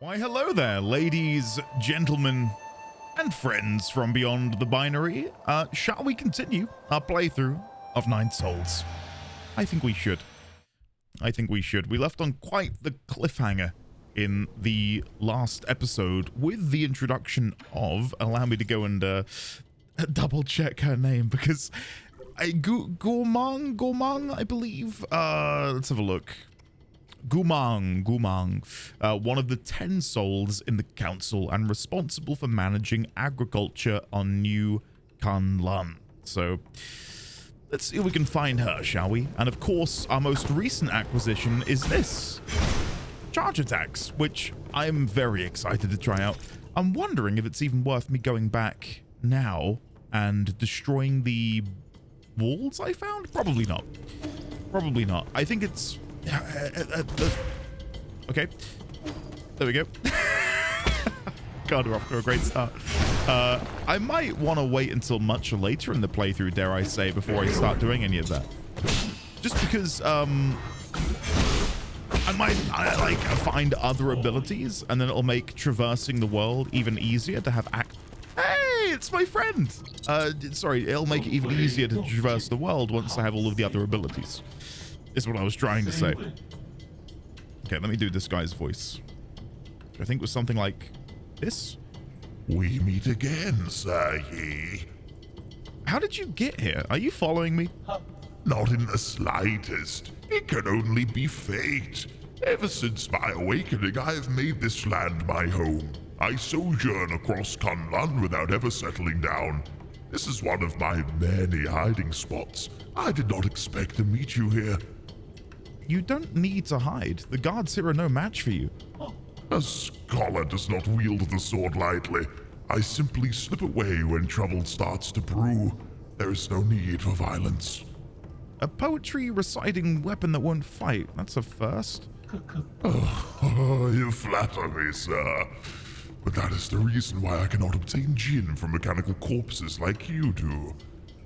Why, hello there, ladies, gentlemen, and friends from beyond the binary. Shall we continue our playthrough of Nine Souls? I think we should. We left on quite the cliffhanger in the last episode with the introduction of, allow me to go and double check her name because Gumang, I believe. Let's have a look. Gumang, one of the 10 souls in the council and responsible for managing agriculture on New Kunlun. So let's see if we can find her, shall we? And of course, our most recent acquisition is this. Charge attacks, which I'm very excited to try out. I'm wondering if it's even worth me going back now and destroying the walls I found? Probably not. I think it's... okay. There we go. God, we're off to a great start. I might want to wait until much later in the playthrough, dare I say, before I start doing any of that. Just because, I might like find other abilities, and then it'll make traversing the world even easier to have Hey, it's my friend. Sorry, it'll make it even easier to traverse the world once I have all of the other abilities. Is what I was trying to say. Okay, let me do this guy's voice. I think it was something like this. We meet again, Sir Yi. How did you get here? Are you following me? Not in the slightest. It can only be fate. Ever since my awakening, I have made this land my home. I sojourn across Kunlun without ever settling down. This is one of my many hiding spots. I did not expect to meet you here. You don't need to hide. The guards here are no match for you. A scholar does not wield the sword lightly. I simply slip away when trouble starts to brew. There is no need for violence. A poetry reciting weapon that won't fight. That's a first. Oh, you flatter me, sir. But that is the reason why I cannot obtain Jinn from mechanical corpses like you do.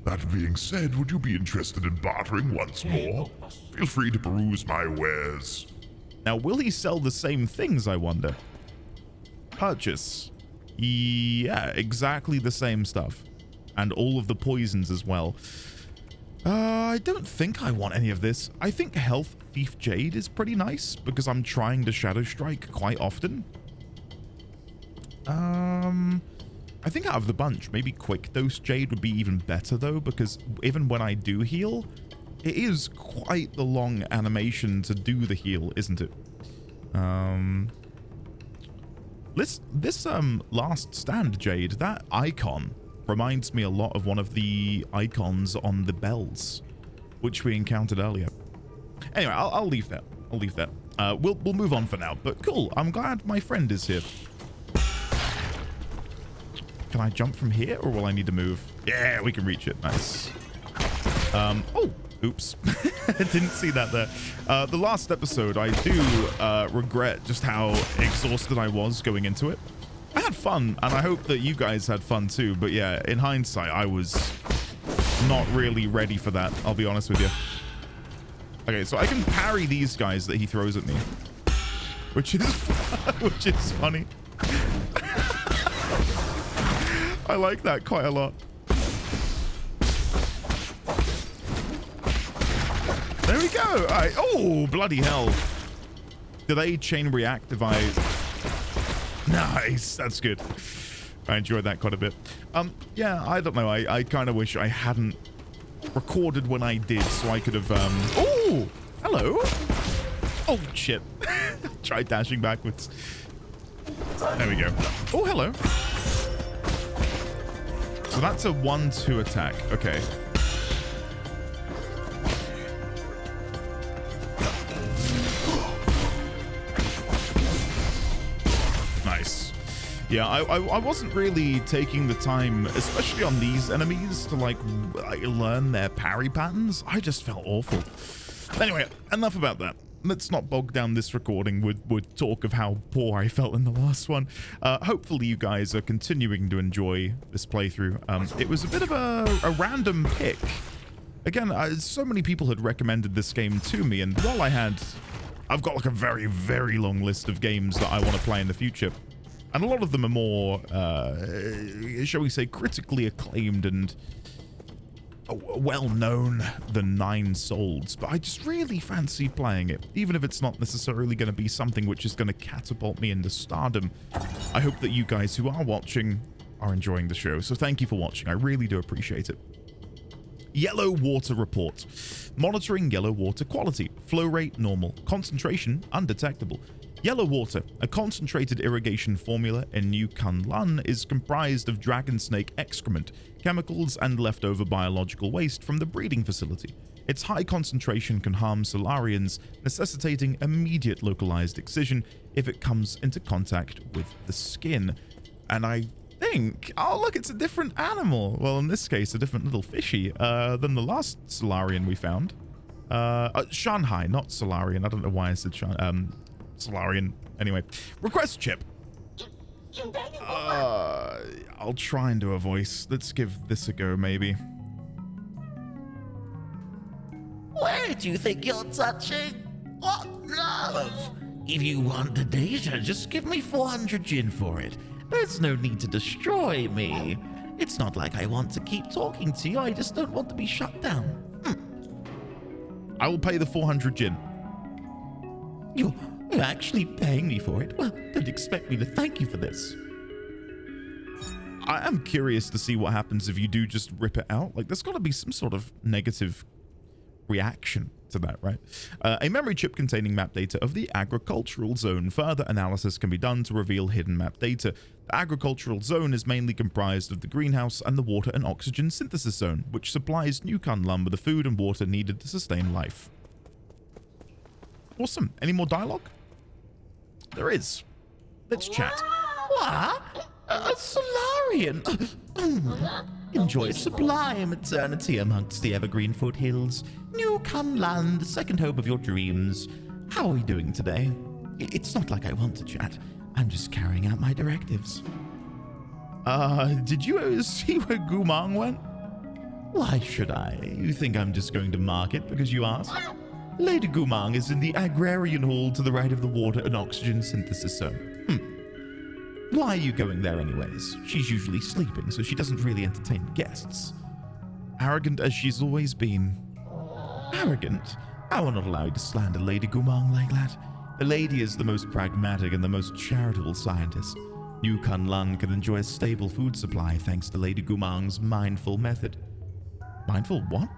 That being said, would you be interested in bartering once more? Feel free to peruse my wares. Now, will he sell the same things, I wonder? Purchase. Yeah, exactly the same stuff. And all of the poisons as well. I don't think I want any of this. I think Health Thief Jade is pretty nice because I'm trying to Shadow Strike quite often. I think out of the bunch, maybe Quick Dose Jade would be even better though, because even when I do heal, it is quite the long animation to do the heal, isn't it? This Last Stand Jade, that icon reminds me a lot of one of the icons on the bells, which we encountered earlier. Anyway, I'll leave that. We'll move on for now, but cool. I'm glad my friend is here. Can I jump from here, or will I need to move? Yeah, we can reach it. Nice. Oh, oops. I didn't see that there. The last episode, I do regret just how exhausted I was going into it. I had fun, and I hope that you guys had fun too. But yeah, in hindsight, I was not really ready for that. I'll be honest with you. Okay, so I can parry these guys that he throws at me, which is funny. I like that quite a lot. There we go. All right. Oh, bloody hell. Do they chain react if I... Nice. That's good. I enjoyed that quite a bit. Yeah, I don't know. I kind of wish I hadn't recorded when I did so I could have... Oh, hello. Oh, shit. Try dashing backwards. There we go. Oh, hello. So that's a 1-2 attack. Okay. Nice. Yeah, I wasn't really taking the time, especially on these enemies, to like learn their parry patterns. I just felt awful. Anyway, enough about that. Let's not bog down this recording with talk of how poor I felt in the last one. Hopefully you guys are continuing to enjoy this playthrough. It was a bit of a random pick. Again, so many people had recommended this game to me, and while I had I've got like a very, very long list of games that I want to play in the future. And a lot of them are more, shall we say, critically acclaimed and well-known than Nine Souls. But I just really fancy playing it, even if it's not necessarily going to be something which is going to catapult me into stardom. I hope that you guys who are watching are enjoying the show. So thank you for watching. I really do appreciate it. Yellow water report. Monitoring yellow water quality. Flow rate normal. Concentration undetectable. Yellow water, a concentrated irrigation formula in New Kunlun, is comprised of dragon snake excrement, chemicals, and leftover biological waste from the breeding facility. Its high concentration can harm Solarians, necessitating immediate localized excision if it comes into contact with the skin. And I think, oh look, it's a different animal. Well, in this case, a different little fishy than the last Solarian we found. Shanghai, not Solarian. I don't know why I said Solarian. Anyway, request chip. I'll try and do a voice. Let's give this a go, maybe. Where do you think you're touching? What love? If you want the data, just give me 400 Jin for it. There's no need to destroy me. It's not like I want to keep talking to you, I just don't want to be shut down. I will pay the 400 Jin. You're actually paying me for it? Well, don't expect me to thank you for this. I am curious to see what happens if you do just rip it out. Like, there's got to be some sort of negative reaction to that, right? A memory chip containing map data of the agricultural zone. Further analysis can be done to reveal hidden map data. The agricultural zone is mainly comprised of the greenhouse and the water and oxygen synthesis zone, which supplies New Kunlun with the food and water needed to sustain life. Awesome. Any more dialogue? There is. Let's chat. What? A Solarian? Enjoy sublime eternity amongst the evergreen foothills. New Kunlun, the second home of your dreams. How are we doing today? It's not like I want to chat. I'm just carrying out my directives. Did you see where Gumang went? Why should I? You think I'm just going to mark it because you asked? Lady Gumang is in the agrarian hall to the right of the water and oxygen synthesis zone. Why are you going there anyways? She's usually sleeping, so she doesn't really entertain guests. Arrogant as she's always been. Arrogant? I will not allow you to slander Lady Gumang like that. The lady is the most pragmatic and the most charitable scientist. New Kunlun can enjoy a stable food supply thanks to Lady Gumang's mindful method. Mindful what?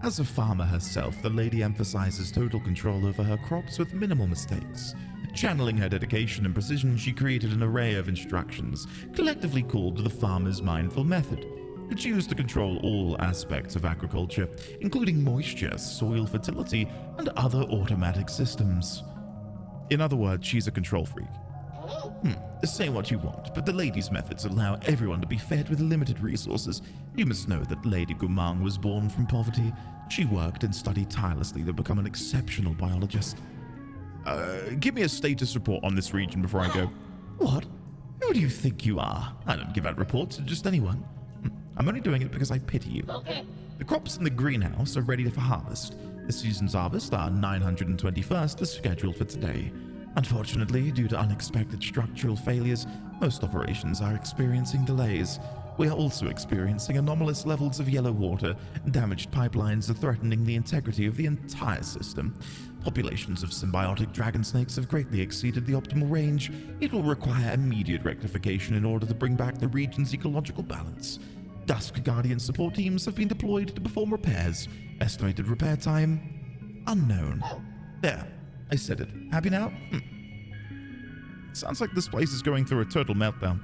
As a farmer herself, the lady emphasizes total control over her crops with minimal mistakes. Channeling her dedication and precision, she created an array of instructions, collectively called the Farmer's Mindful Method. It's used to control all aspects of agriculture, including moisture, soil fertility, and other automatic systems. In other words, she's a control freak. Say what you want, but the lady's methods allow everyone to be fed with limited resources. You must know that Lady Gumang was born from poverty. She worked and studied tirelessly to become an exceptional biologist. Give me a status report on this region before I go. What? Who do you think you are? I don't give out reports to just anyone. I'm only doing it because I pity you. Okay. The crops in the greenhouse are ready for harvest. This season's harvest, our 921st, is scheduled for today. Unfortunately, due to unexpected structural failures, most operations are experiencing delays. We are also experiencing anomalous levels of yellow water. Damaged pipelines are threatening the integrity of the entire system. Populations of symbiotic dragon snakes have greatly exceeded the optimal range. It will require immediate rectification in order to bring back the region's ecological balance. Dusk Guardian support teams have been deployed to perform repairs. Estimated repair time? Unknown. There, I said it. Happy now? Sounds like this place is going through a total meltdown.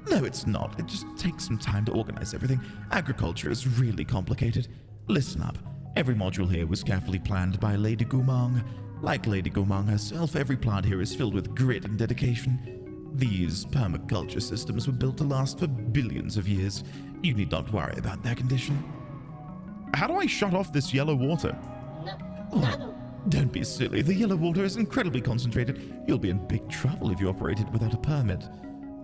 No, it's not. It just takes some time to organize everything. Agriculture is really complicated. Listen up. Every module here was carefully planned by Lady Gumang. Like Lady Gumang herself, every plant here is filled with grit and dedication. These permaculture systems were built to last for billions of years. You need not worry about their condition. How do I shut off this yellow water? Oh, don't be silly. The yellow water is incredibly concentrated. You'll be in big trouble if you operate it without a permit.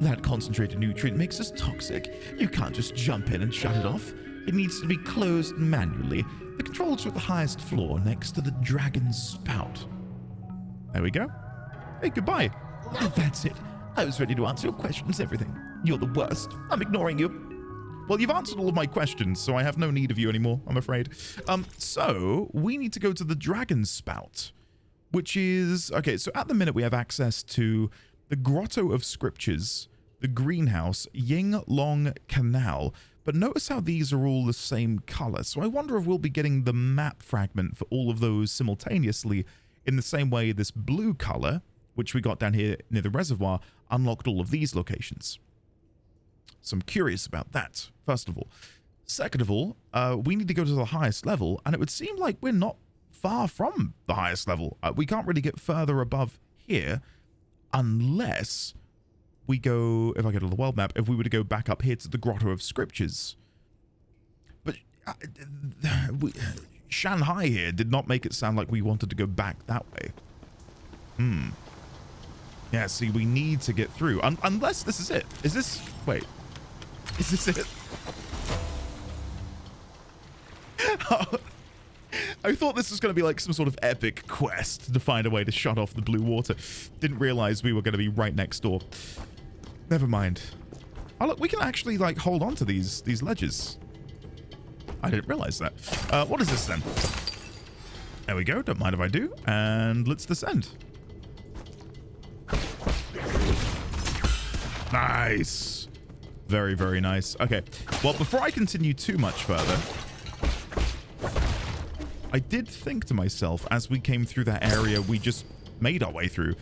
That concentrated nutrient makes us toxic. You can't just jump in and shut it off. It needs to be closed manually. The controls are at the highest floor next to the dragon's spout. There we go. Hey, goodbye. Oh, that's it. I was ready to answer your questions, everything. You're the worst. I'm ignoring you. Well, you've answered all of my questions, so I have no need of you anymore, I'm afraid. So we need to go to the dragon's spout, which is... Okay, so at the minute we have access to the Grotto of Scriptures, the Greenhouse, Ying Long Canal. But notice how these are all the same color. So I wonder if we'll be getting the map fragment for all of those simultaneously in the same way this blue color, which we got down here near the reservoir, unlocked all of these locations. So I'm curious about that, first of all. Second of all, we need to go to the highest level, and it would seem like we're not far from the highest level. We can't really get further above here unless we go, if I go to the world map, if we were to go back up here to the Grotto of Scriptures. But Shanghai here did not make it sound like we wanted to go back that way. Yeah, see, we need to get through. Unless this is it. Is this... Wait. Is this it? I thought this was going to be like some sort of epic quest to find a way to shut off the blue water. Didn't realize we were going to be right next door. Never mind. Oh, look, we can actually, like, hold on to these ledges. I didn't realize that. What is this, then? There we go. Don't mind if I do. And let's descend. Nice. Very, very nice. Okay. Well, before I continue too much further, I did think to myself, as we came through that area we just made our way through,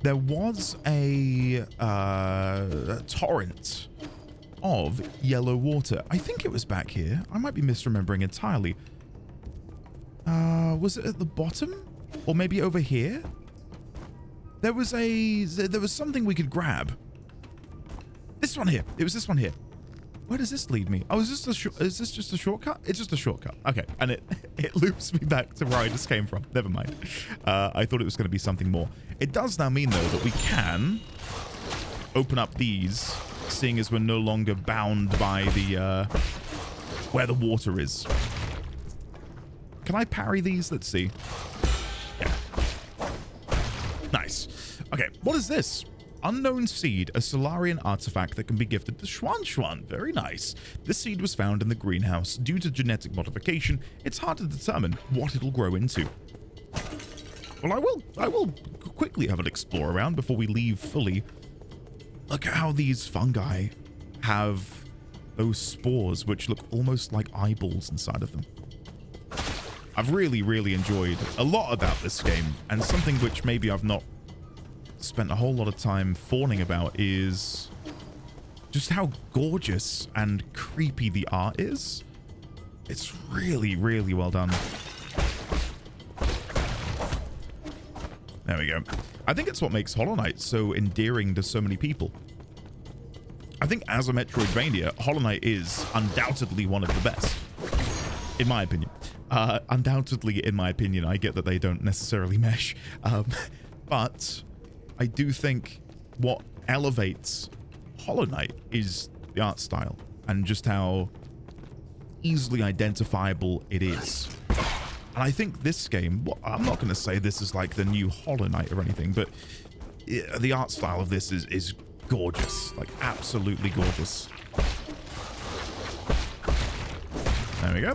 there was a torrent of yellow water. I think it was back here. I might be misremembering entirely. Was it at the bottom? Or maybe over here? There was something we could grab. This one here. It was this one here. Where does this lead me? Oh, is this just a shortcut? It's just a shortcut. Okay, and it loops me back to where I just came from. Never mind. I thought it was going to be something more. It does now mean, though, that we can open up these, seeing as we're no longer bound by the where the water is. Can I parry these? Let's see. Yeah. Nice. Okay, what is this? Unknown seed, a Solarian artifact that can be gifted to Xuan. Very nice. This seed was found in the greenhouse. Due to genetic modification, it's hard to determine what it'll grow into. Well, I will quickly have an explore around before we leave fully. Look at how these fungi have those spores, which look almost like eyeballs inside of them. I've really, really enjoyed a lot about this game, and something which maybe I've not spent a whole lot of time fawning about is just how gorgeous and creepy the art is. It's really, really well done. There we go. I think it's what makes Hollow Knight so endearing to so many people. I think as a Metroidvania, Hollow Knight is undoubtedly one of the best, in my opinion. Undoubtedly, in my opinion, I get that they don't necessarily mesh, but I do think what elevates Hollow Knight is the art style and just how easily identifiable it is. And I think this game, well, I'm not going to say this is like the new Hollow Knight or anything, but the art style of this is gorgeous, like absolutely gorgeous. There we go.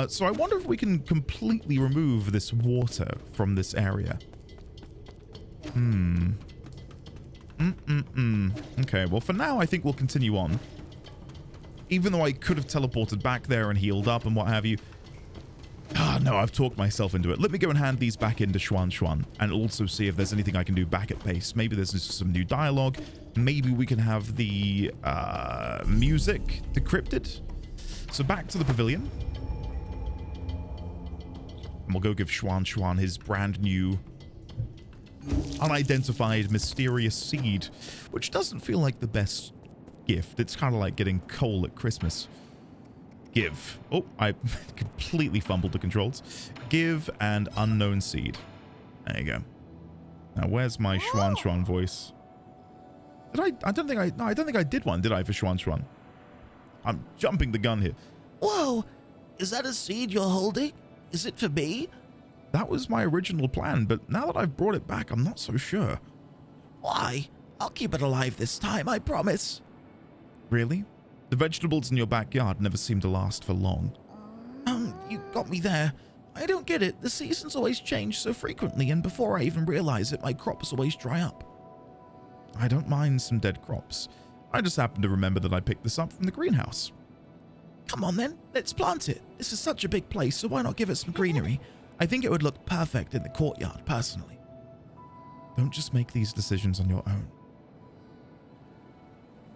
So I wonder if we can completely remove this water from this area. Okay, well, for now, I think we'll continue on. Even though I could have teleported back there and healed up and what have you. Ah, no, I've talked myself into it. Let me go and hand these back into Xuan and also see if there's anything I can do back at base. Maybe there's just some new dialogue. Maybe we can have the music decrypted. So back to the pavilion. And we'll go give Xuan his brand new unidentified mysterious seed, which doesn't feel like the best gift. It's kind of like getting coal at Christmas. Give. Oh, I completely fumbled the controls. Give and unknown seed. There you go. Now, where's my Xuan voice? Did I don't think I did one, did I, for Xuan? I'm jumping the gun here. Whoa! Is that a seed you're holding? Is it for me? That was my original plan, but now that I've brought it back, I'm not so sure. Why? I'll keep it alive this time, I promise. Really? The vegetables in your backyard never seem to last for long. You got me there. I don't get it. The seasons always change so frequently, and before I even realize it, my crops always dry up. I don't mind some dead crops. I just happen to remember that I picked this up from the greenhouse. Come on then, let's plant it. This is such a big place, so why not give it some greenery? I think it would look perfect in the courtyard, personally. Don't just make these decisions on your own.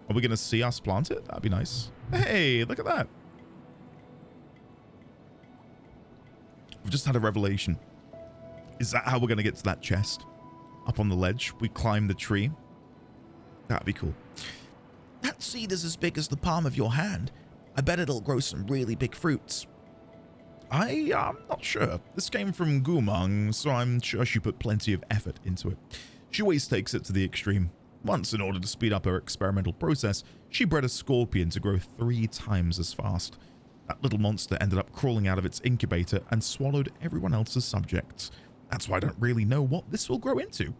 Are we going to see us plant it? That'd be nice. Hey, look at that. We've just had a revelation. Is that how we're going to get to that chest? Up on the ledge, we climb the tree. That'd be cool. That seed is as big as the palm of your hand. I bet it'll grow some really big fruits. I'm not sure. This came from Gumang, so I'm sure she put plenty of effort into it. She always takes it to the extreme. Once, in order to speed up her experimental process, she bred a scorpion to grow 3 times as fast. That little monster ended up crawling out of its incubator and swallowed everyone else's subjects. That's why I don't really know what this will grow into.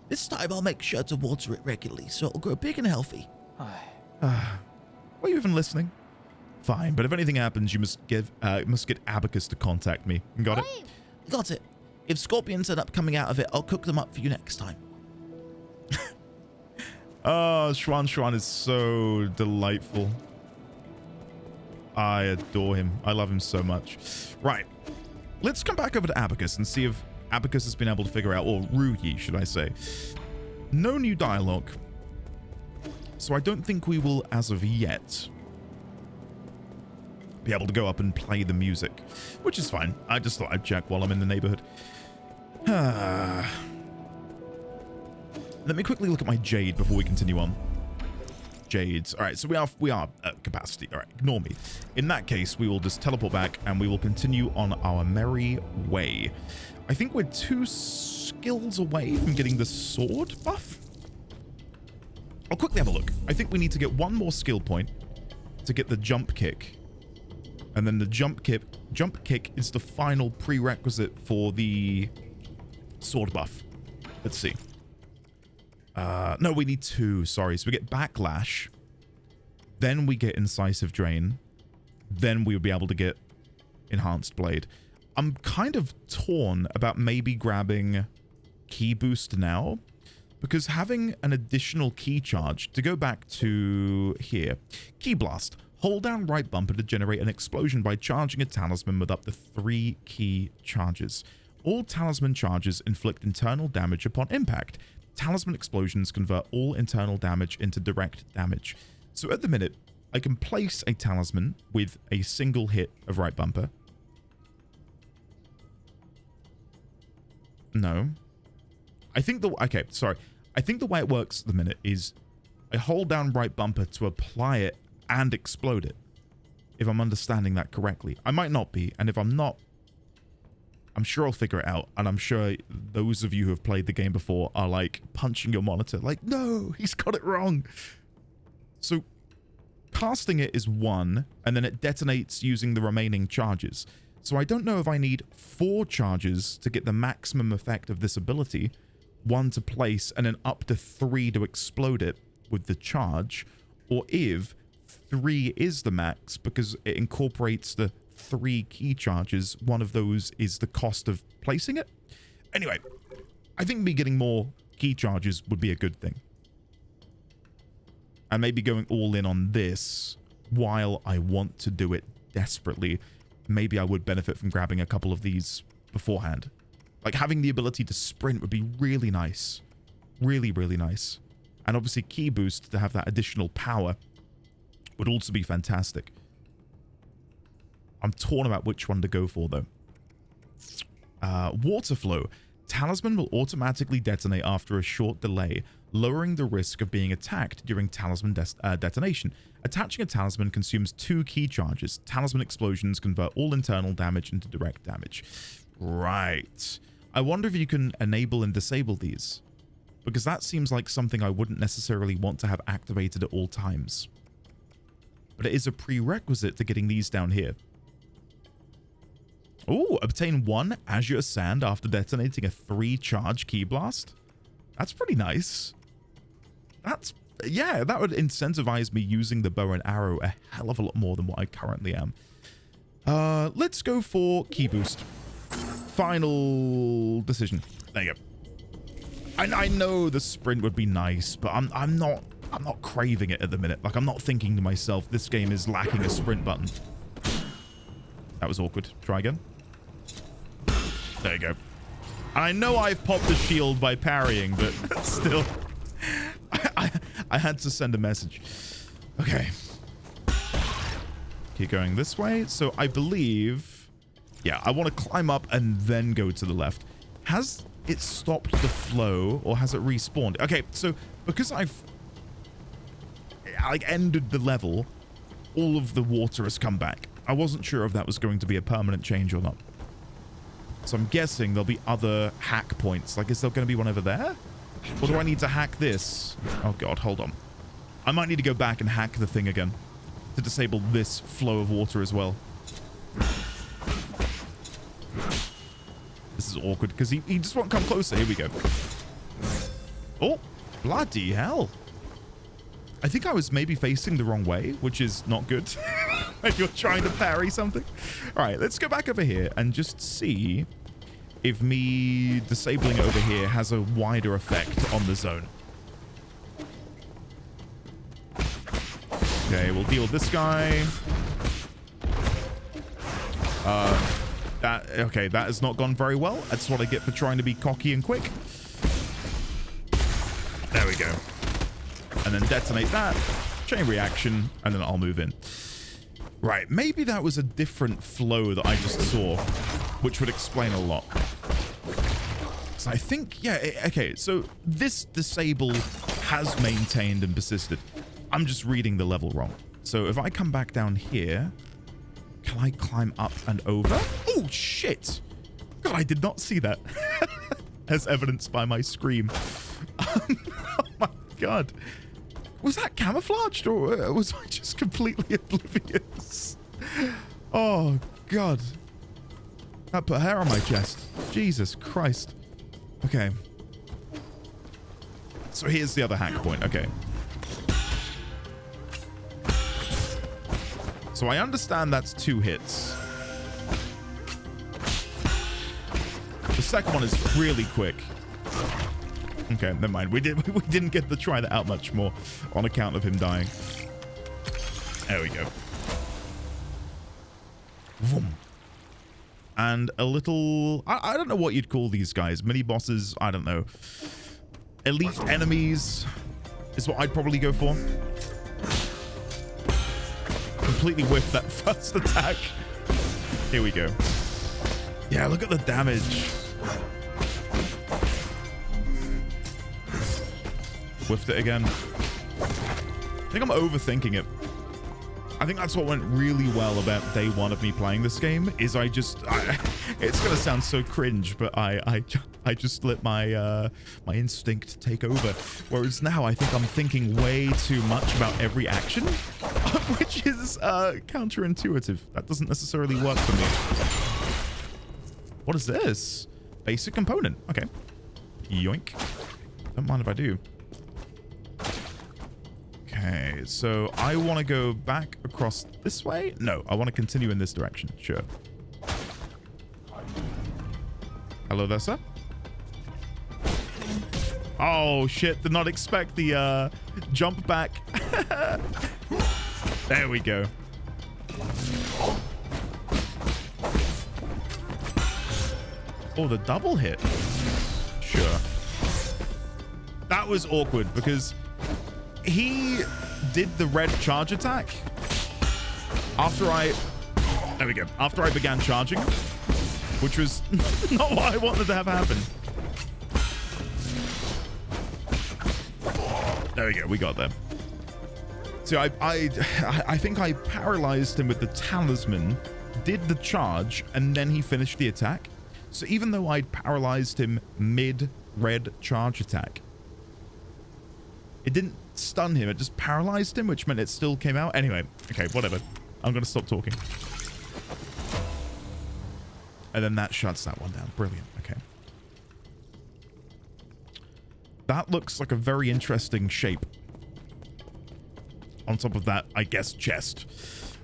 This time I'll make sure to water it regularly so it'll grow big and healthy. Were you even listening? Fine, but if anything happens, you must get Abacus to contact me. Got it? Got it. If scorpions end up coming out of it, I'll cook them up for you next time. Oh, Schwan is so delightful. I adore him. I love him so much. Right. Let's come back over to Abacus and see if Abacus has been able to figure out, or Ruhi, should I say. No new dialogue. So I don't think we will, as of yet, be able to go up and play the music, which is fine. I just thought I'd check while I'm in the neighborhood. Let me quickly look at my jade before we continue on. Jades. All right, so we are at capacity. All right, ignore me. In that case, we will just teleport back and we will continue on our merry way. I think we're 2 skills away from getting the sword buff. I'll quickly have a look. I think we need to get 1 more skill point to get the jump kick. And then the jump kick is the final prerequisite for the sword buff. Let's see. No, we need 2. Sorry. So we get backlash. Then we get incisive drain. Then we would be able to get enhanced blade. I'm kind of torn about maybe grabbing ki boost now, because having an additional ki charge, to go back to here, ki blast. Hold down right bumper to generate an explosion by charging a talisman with up to 3 ki charges. All talisman charges inflict internal damage upon impact. Talisman explosions convert all internal damage into direct damage. So at the minute, I can place a talisman with a single hit of right bumper. No. I think the way it works at the minute is I hold down right bumper to apply it and explode it, if I'm understanding that correctly. I might not be, and if I'm not, I'm sure I'll figure it out, and I'm sure those of you who have played the game before are like punching your monitor like, no, he's got it wrong. So casting it is 1, and then it detonates using the remaining charges. So I don't know if I need 4 charges to get the maximum effect of this ability, 1 to place, and then up to 3 to explode it with the charge, or if 3 is the max because it incorporates the 3 ki charges. 1 of those is the cost of placing it. Anyway, I think me getting more ki charges would be a good thing. And maybe going all in on this while I want to do it desperately. Maybe I would benefit from grabbing a couple of these beforehand. Like having the ability to sprint would be really nice. Really, really nice. And obviously ki boost to have that additional power would also be fantastic. I'm torn about which one to go for, though. Water flow. Talisman will automatically detonate after a short delay, lowering the risk of being attacked during talisman detonation. Attaching a talisman consumes 2 ki charges. Talisman explosions convert all internal damage into direct damage. Right. I wonder if you can enable and disable these, because that seems like something I wouldn't necessarily want to have activated at all times. but it is a prerequisite to getting these down here. Oh, obtain 1 Azure Sand after detonating a 3-charge Ki Blast. That's pretty nice. Yeah, that would incentivize me using the bow and arrow a hell of a lot more than what I currently am. Let's go for Ki Boost. Final decision. There you go. I know the sprint would be nice, but I'm not craving it at the minute. Like, I'm not thinking to myself, this game is lacking a sprint button. That was awkward. Try again. There you go. And I know I've popped the shield by parrying, but still, I had to send a message. Okay. Keep going this way. So I believe, yeah, I want to climb up and then go to the left. Has it stopped the flow or has it respawned? Okay, so because I've like ended the level, all of the water has come back. I wasn't sure if that was going to be a permanent change or not. So I'm guessing there'll be other hack points. Like, is there going to be one over there? Or do I need to hack this? Oh god, hold on. I might need to go back and hack the thing again to disable this flow of water as well. This is awkward because he just won't come closer. Here we go. Oh, bloody hell. I think I was maybe facing the wrong way, which is not good when you're trying to parry something. All right, let's go back over here and just see if me disabling it over here has a wider effect on the zone. Okay, we'll deal with this guy. Okay, that has not gone very well. That's what I get for trying to be cocky and quick. There we go. And then detonate that. Chain reaction, and then I'll move in. Right, maybe that was a different flow that I just saw, which would explain a lot. So I think, yeah, okay, so this disable has maintained and persisted. I'm just reading the level wrong. So if I come back down here, can I climb up and over? Oh, shit. God, I did not see that. As evidenced by my scream. Oh my god. Was that camouflaged or was I just completely oblivious? Oh god. That put hair on my chest. Jesus Christ. Okay. So here's the other hack point. Okay. So I understand that's 2 hits. The second one is really quick. Okay, never mind. We didn't get to try that out much more on account of him dying. There we go. Vroom. And a little... I don't know what you'd call these guys. Mini bosses, I don't know. Elite enemies is what I'd probably go for. Completely whiffed that first attack. Here we go. Yeah, look at the damage. Whiffed it again. I think I'm overthinking it. I think that's what went really well about day 1 of me playing this game is it's gonna sound so cringe, but I just let my my instinct take over. Whereas now I think I'm thinking way too much about every action, which is counterintuitive. That doesn't necessarily work for me. What is this? Basic component. Okay. Yoink. Don't mind if I do. Okay, so I want to go back across this way. No, I want to continue in this direction. Sure. Hello there, sir. Oh, shit. Did not expect the jump back. There we go. Oh, the double hit. Sure. That was awkward because he did the red charge attack after there we go. After I began charging, which was not what I wanted to have happen. There we go. We got there. So I think I paralyzed him with the talisman, did the charge, and then he finished the attack. So even though I'd paralyzed him mid-red charge attack, It didn't stun him. It just paralyzed him, which meant it still came out. Anyway, okay, whatever. I'm going to stop talking. And then that shuts that one down. Brilliant. Okay. That looks like a very interesting shape. On top of that, I guess, chest.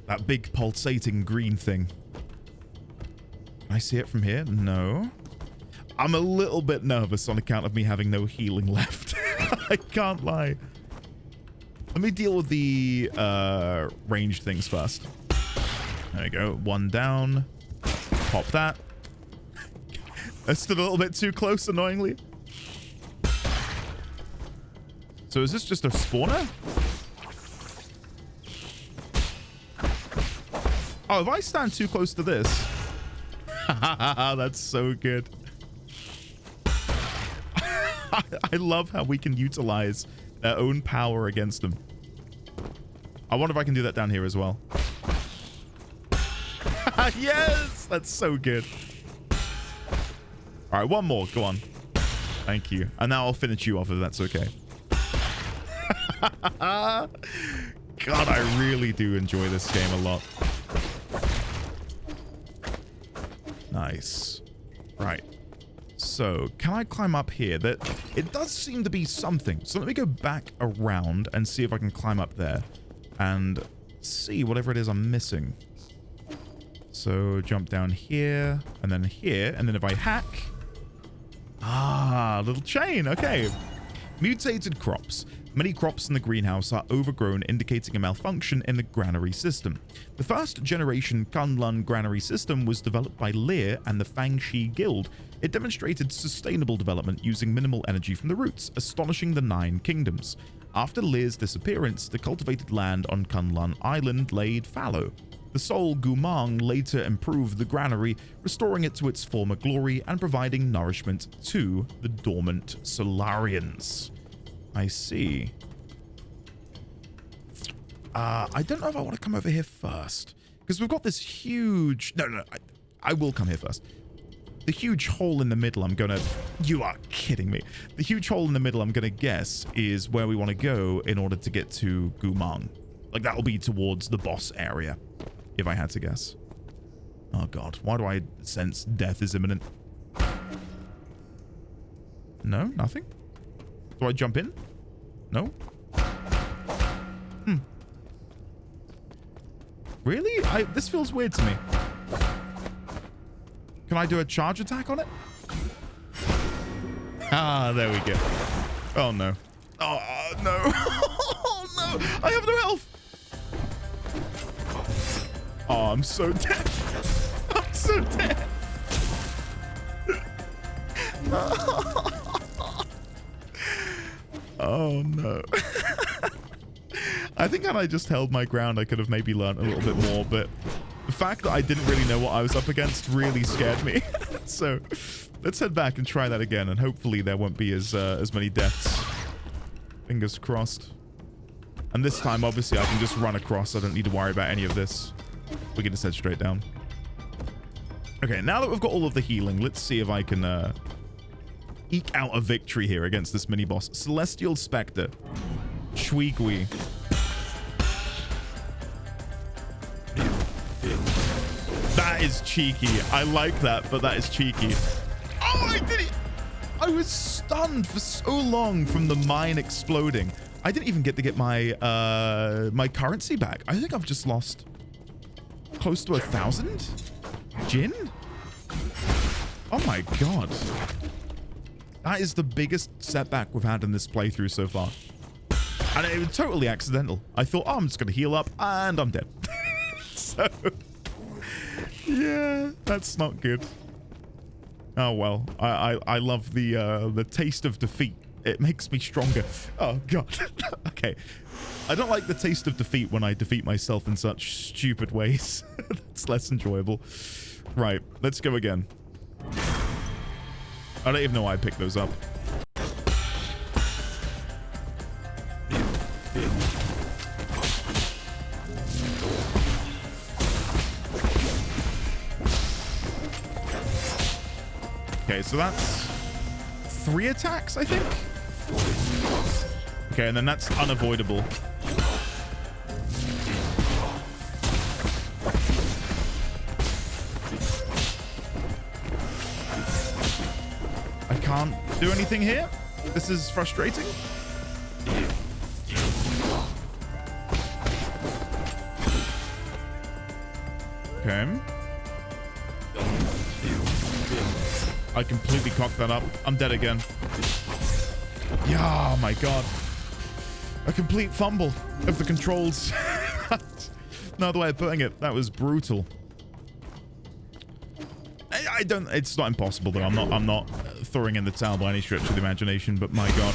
That big pulsating green thing. Can I see it from here? No. I'm a little bit nervous on account of me having no healing left. I can't lie. Let me deal with the ranged things first. There we go. One down. Pop that. I stood a little bit too close, annoyingly. So is this just a spawner? Oh, if I stand too close to this... That's so good. I love how we can utilize their own power against them. I wonder if I can do that down here as well. Yes! That's so good. All right, one more. Go on. Thank you. And now I'll finish you off if that's okay. God, I really do enjoy this game a lot. Nice. Right. So, can I climb up here? It does seem to be something. So let me go back around and see if I can climb up there and see whatever it is I'm missing. So jump down here and then here. And then if I hack... Ah, little chain. Okay. Mutated crops. Many crops in the greenhouse are overgrown, indicating a malfunction in the granary system. The first generation Kunlun granary system was developed by Lear and the Fangshi Guild. It demonstrated sustainable development using minimal energy from the roots, astonishing the 9 kingdoms. After Lear's disappearance, the cultivated land on Kunlun Island laid fallow. The Sol Gumang later improved the granary, restoring it to its former glory and providing nourishment to the dormant Solarians. I see. I don't know if I want to come over here first. Because we've got this huge... No, I will come here first. The huge hole in the middle I'm going to... You are kidding me. The huge hole in the middle I'm going to guess is where we want to go in order to get to Gumang. Like, that'll be towards the boss area, if I had to guess. Oh, God. Why do I sense death is imminent? No? Nothing? Do I jump in? No? Really? This feels weird to me. Can I do a charge attack on it? Ah, there we go. Oh, no. Oh, no. Oh, no. I have no health. Oh, I'm so dead. I'm so dead. Oh, no. I think had I just held my ground, I could have maybe learned a little bit more, but the fact that I didn't really know what I was up against really scared me. So let's head back and try that again, and hopefully there won't be as many deaths. Fingers crossed. And this time, obviously, I can just run across. I don't need to worry about any of this. We can just head straight down. Okay, now that we've got all of the healing, let's see if I can eke out a victory here against this mini-boss. Celestial Spectre. Shwigui. That is cheeky. I like that, but that is cheeky. Oh, I did it! I was stunned for so long from the mine exploding. I didn't even get to get my my currency back. I think I've just lost close to 1,000 Jin. Oh my god. That is the biggest setback we've had in this playthrough so far. And it was totally accidental. I thought, oh, I'm just going to heal up, and I'm dead. So, yeah, that's not good. Oh, well. I love the taste of defeat. It makes me stronger. Oh, God. Okay. I don't like the taste of defeat when I defeat myself in such stupid ways. That's less enjoyable. Right. Let's go again. I don't even know why I picked those up. Okay, so that's 3 attacks, I think. Okay, and then that's unavoidable. I can't do anything here. This is frustrating. Okay. I completely cocked that up. I'm dead again. Yeah, oh my god. A complete fumble of the controls. No other way of putting it. That was brutal. I don't... It's not impossible, though. I'm not throwing in the towel by any stretch of the imagination, but my god.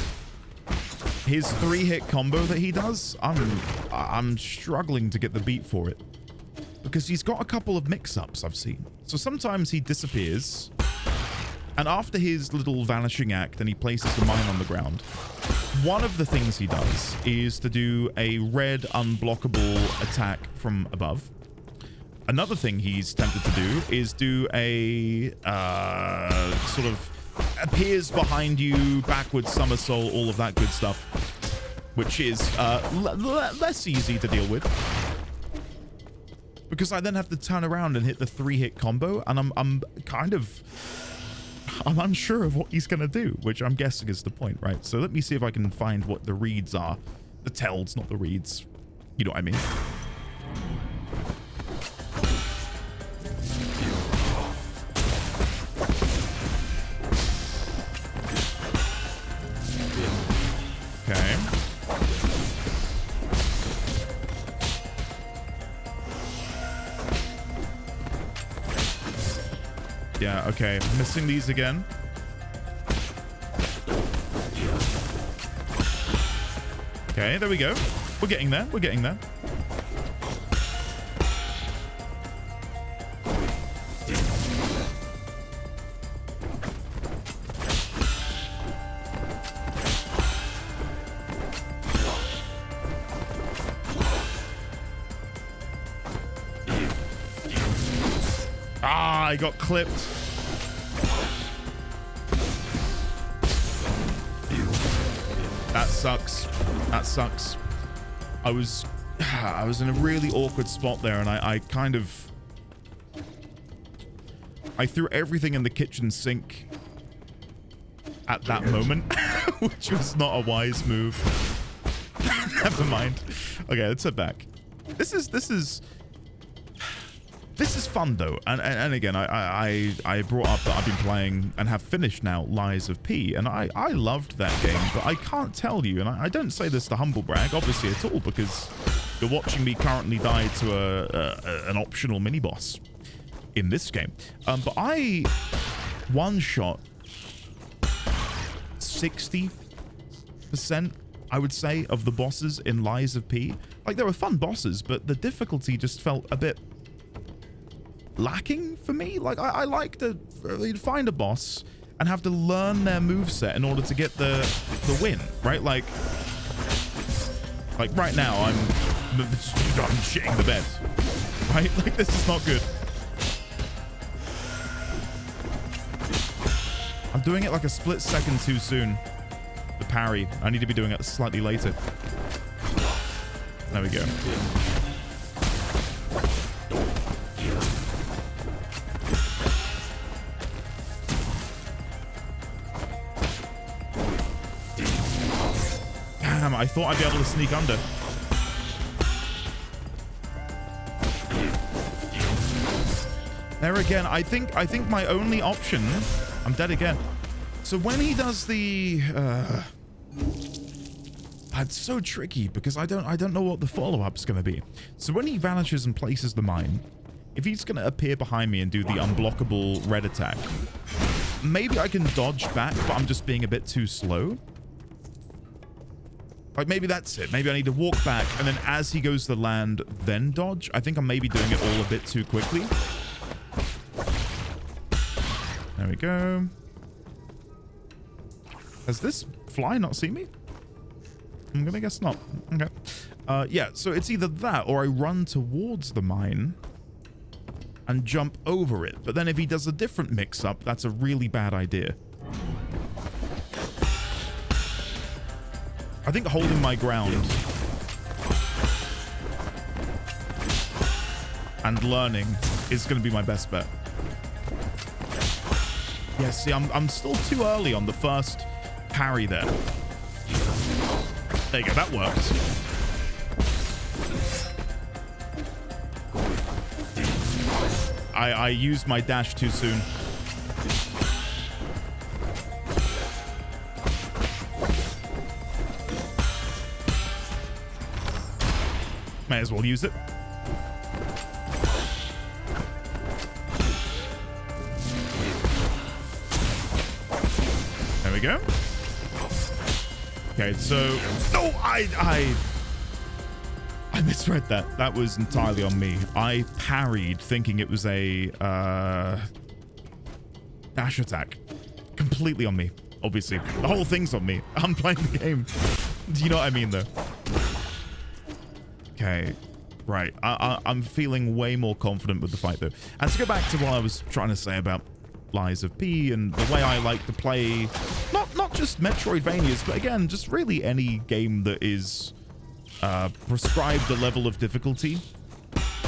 His 3-hit combo that he does, I'm struggling to get the beat for it. Because he's got a couple of mix-ups I've seen. So sometimes he disappears, and after his little vanishing act, and he places the mine on the ground, one of the things he does is to do a red unblockable attack from above. Another thing he's tempted to do is do a sort of appears behind you, backwards somersault, all of that good stuff, which is less easy to deal with. Because I then have to turn around and hit the 3-hit combo, and I'm unsure of what he's gonna do, which I'm guessing is the point, right? So let me see if I can find what the reads are. The tells, not the reads. You know what I mean? Okay. Yeah, okay. Missing these again. Okay, there we go. We're getting there. We're getting there. I got clipped. That sucks. That sucks. I was in a really awkward spot there, and I threw everything in the kitchen sink at that moment, which was not a wise move. Never mind. Okay, let's head back. This is fun though, and again, I brought up that I've been playing and have finished now Lies of P, and I loved that game, but I can't tell you, and I don't say this to humble brag, obviously, at all, because you're watching me currently die to an optional mini boss in this game. But I one-shot 60%, I would say, of the bosses in Lies of P. Like, they were fun bosses, but the difficulty just felt a bit lacking for me. Like, I like to find a boss and have to learn their moveset in order to get the win, right? Like right now, I'm shitting the bed, right? Like, this is not good. I'm doing it like a split second too soon. The parry. I need to be doing it slightly later. There we go. Damn, I thought I'd be able to sneak under. There again, I think my only option... I'm dead again. So when he does the... it's so tricky because I don't know what the follow-up's going to be. So when he vanishes and places the mine, if he's going to appear behind me and do the unblockable red attack, maybe I can dodge back, but I'm just being a bit too slow. Like, maybe that's it. Maybe I need to walk back, and then as he goes to land, then dodge. I think I'm maybe doing it all a bit too quickly. There we go. Has this fly not seen me? I'm gonna guess not. Okay. Yeah, so it's either that or I run towards the mine and jump over it. But then if he does a different mix-up, that's a really bad idea. I think holding my ground and learning is going to be my best bet. Yeah, see, I'm still too early on the first parry there. There you go, that worked. I used my dash too soon. May as well use it. There we go. Okay, so no, I misread that. That was entirely on me. I parried thinking it was a dash attack. Completely on me, obviously. The whole thing's on me. I'm playing the game. Do you know what I mean, though? Okay, right. I'm feeling way more confident with the fight, though. And to go back to what I was trying to say about Lies of P and the way I like to play, not just Metroidvanias, but again, just really any game that is prescribed a level of difficulty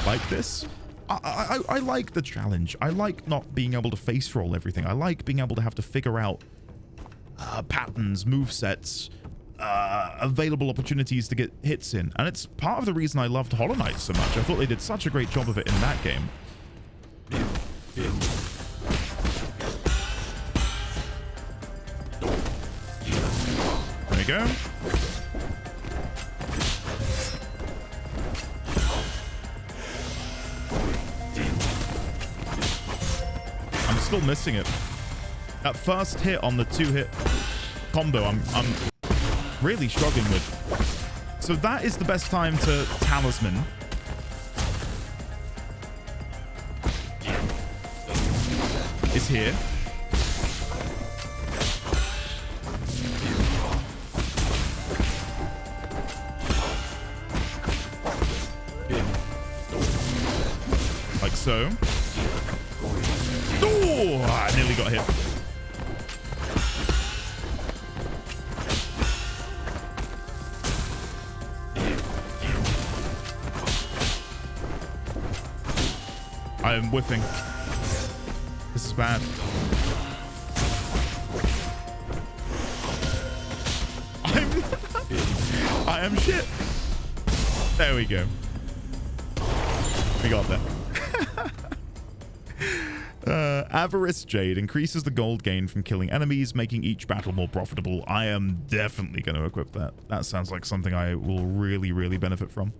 like this. I like the challenge. I like not being able to face roll everything. I like being able to have to figure out patterns, movesets, available opportunities to get hits in. And it's part of the reason I loved Hollow Knight so much. I thought they did such a great job of it in that game. There we go. I'm still missing it. That first hit on the 2-hit combo, I'm really struggling with. So that is the best time to talisman. Is here. Like so. Oh, I nearly got hit. I am whiffing. This is bad. I am shit. There we go. We got there. Avarice Jade increases the gold gain from killing enemies, making each battle more profitable. I am definitely going to equip that. That sounds like something I will really, really benefit from.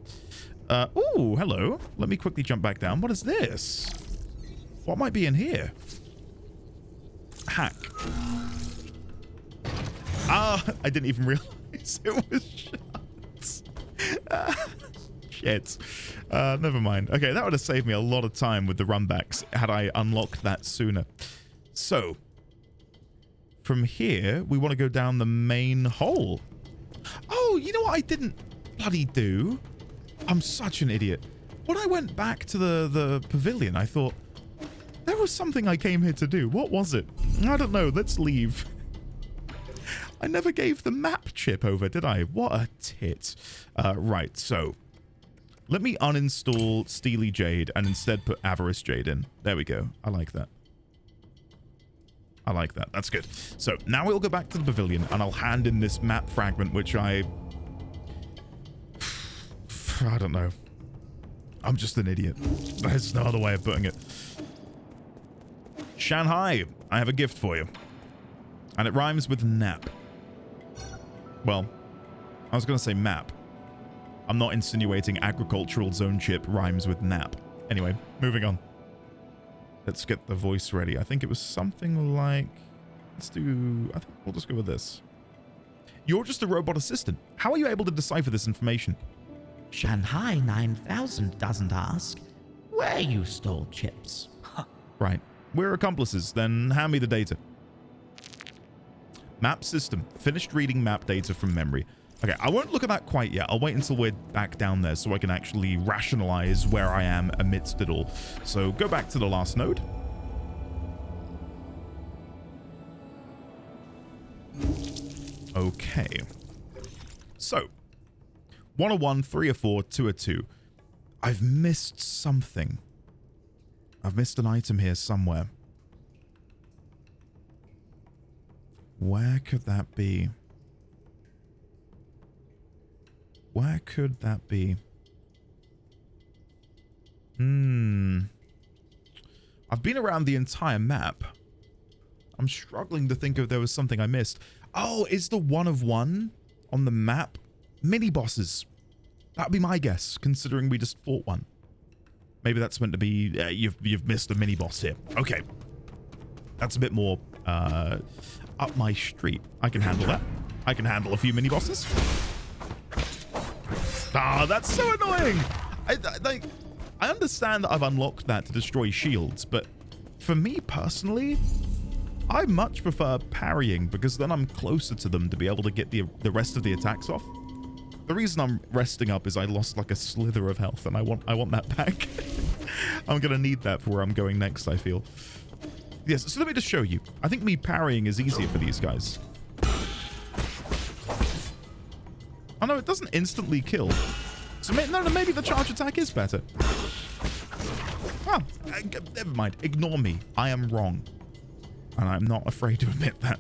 Oh, hello. Let me quickly jump back down. What is this? What might be in here? Hack. Ah, I didn't even realize it was shut. Shit. Never mind. Okay, that would have saved me a lot of time with the runbacks had I unlocked that sooner. So, from here, we want to go down the main hole. Oh, you know what I didn't bloody do? I'm such an idiot. When I went back to the pavilion, I thought, there was something I came here to do. What was it? I don't know. Let's leave. I never gave the map chip over, did I? What a tit. Right, so let me uninstall Steely Jade and instead put Avarice Jade in. There we go. I like that. I like that. That's good. So now we'll go back to the pavilion and I'll hand in this map fragment, which I don't know. I'm just an idiot. There's no other way of putting it. Shanghai, I have a gift for you. And it rhymes with nap. Well, I was going to say map. I'm not insinuating agricultural zone chip rhymes with nap. Anyway, moving on. Let's get the voice ready. I think it was something like... Let's do... I think we'll just go with this. You're just a robot assistant. How are you able to decipher this information? Shanghai 9000 doesn't ask where you stole chips. Right. We're accomplices. Then hand me the data. Map system. Finished reading map data from memory. Okay, I won't look at that quite yet. I'll wait until we're back down there so I can actually rationalize where I am amidst it all. So go back to the last node. Okay. So, 101, 304, 202. I've missed something. I've missed an item here somewhere. Where could that be? Where could that be? I've been around the entire map. I'm struggling to think if there was something I missed. Oh, is the 1 of 1 on the map mini bosses? That'd be my guess, considering we just fought one. Maybe that's meant to be you've missed a mini boss here. Okay, that's a bit more up my street. I can handle that. I can handle a few mini bosses. Ah, that's so annoying. I understand that I've unlocked that to destroy shields, but for me personally, I much prefer parrying because then I'm closer to them to be able to get the rest of the attacks off. The reason I'm resting up is I lost like a slither of health and I want that back. I'm gonna need that for where I'm going next, I feel. Yes, so let me just show you. I think me parrying is easier for these guys. Oh no, it doesn't instantly kill. So maybe the charge attack is better. Oh, never mind. Ignore me. I am wrong. And I'm not afraid to admit that.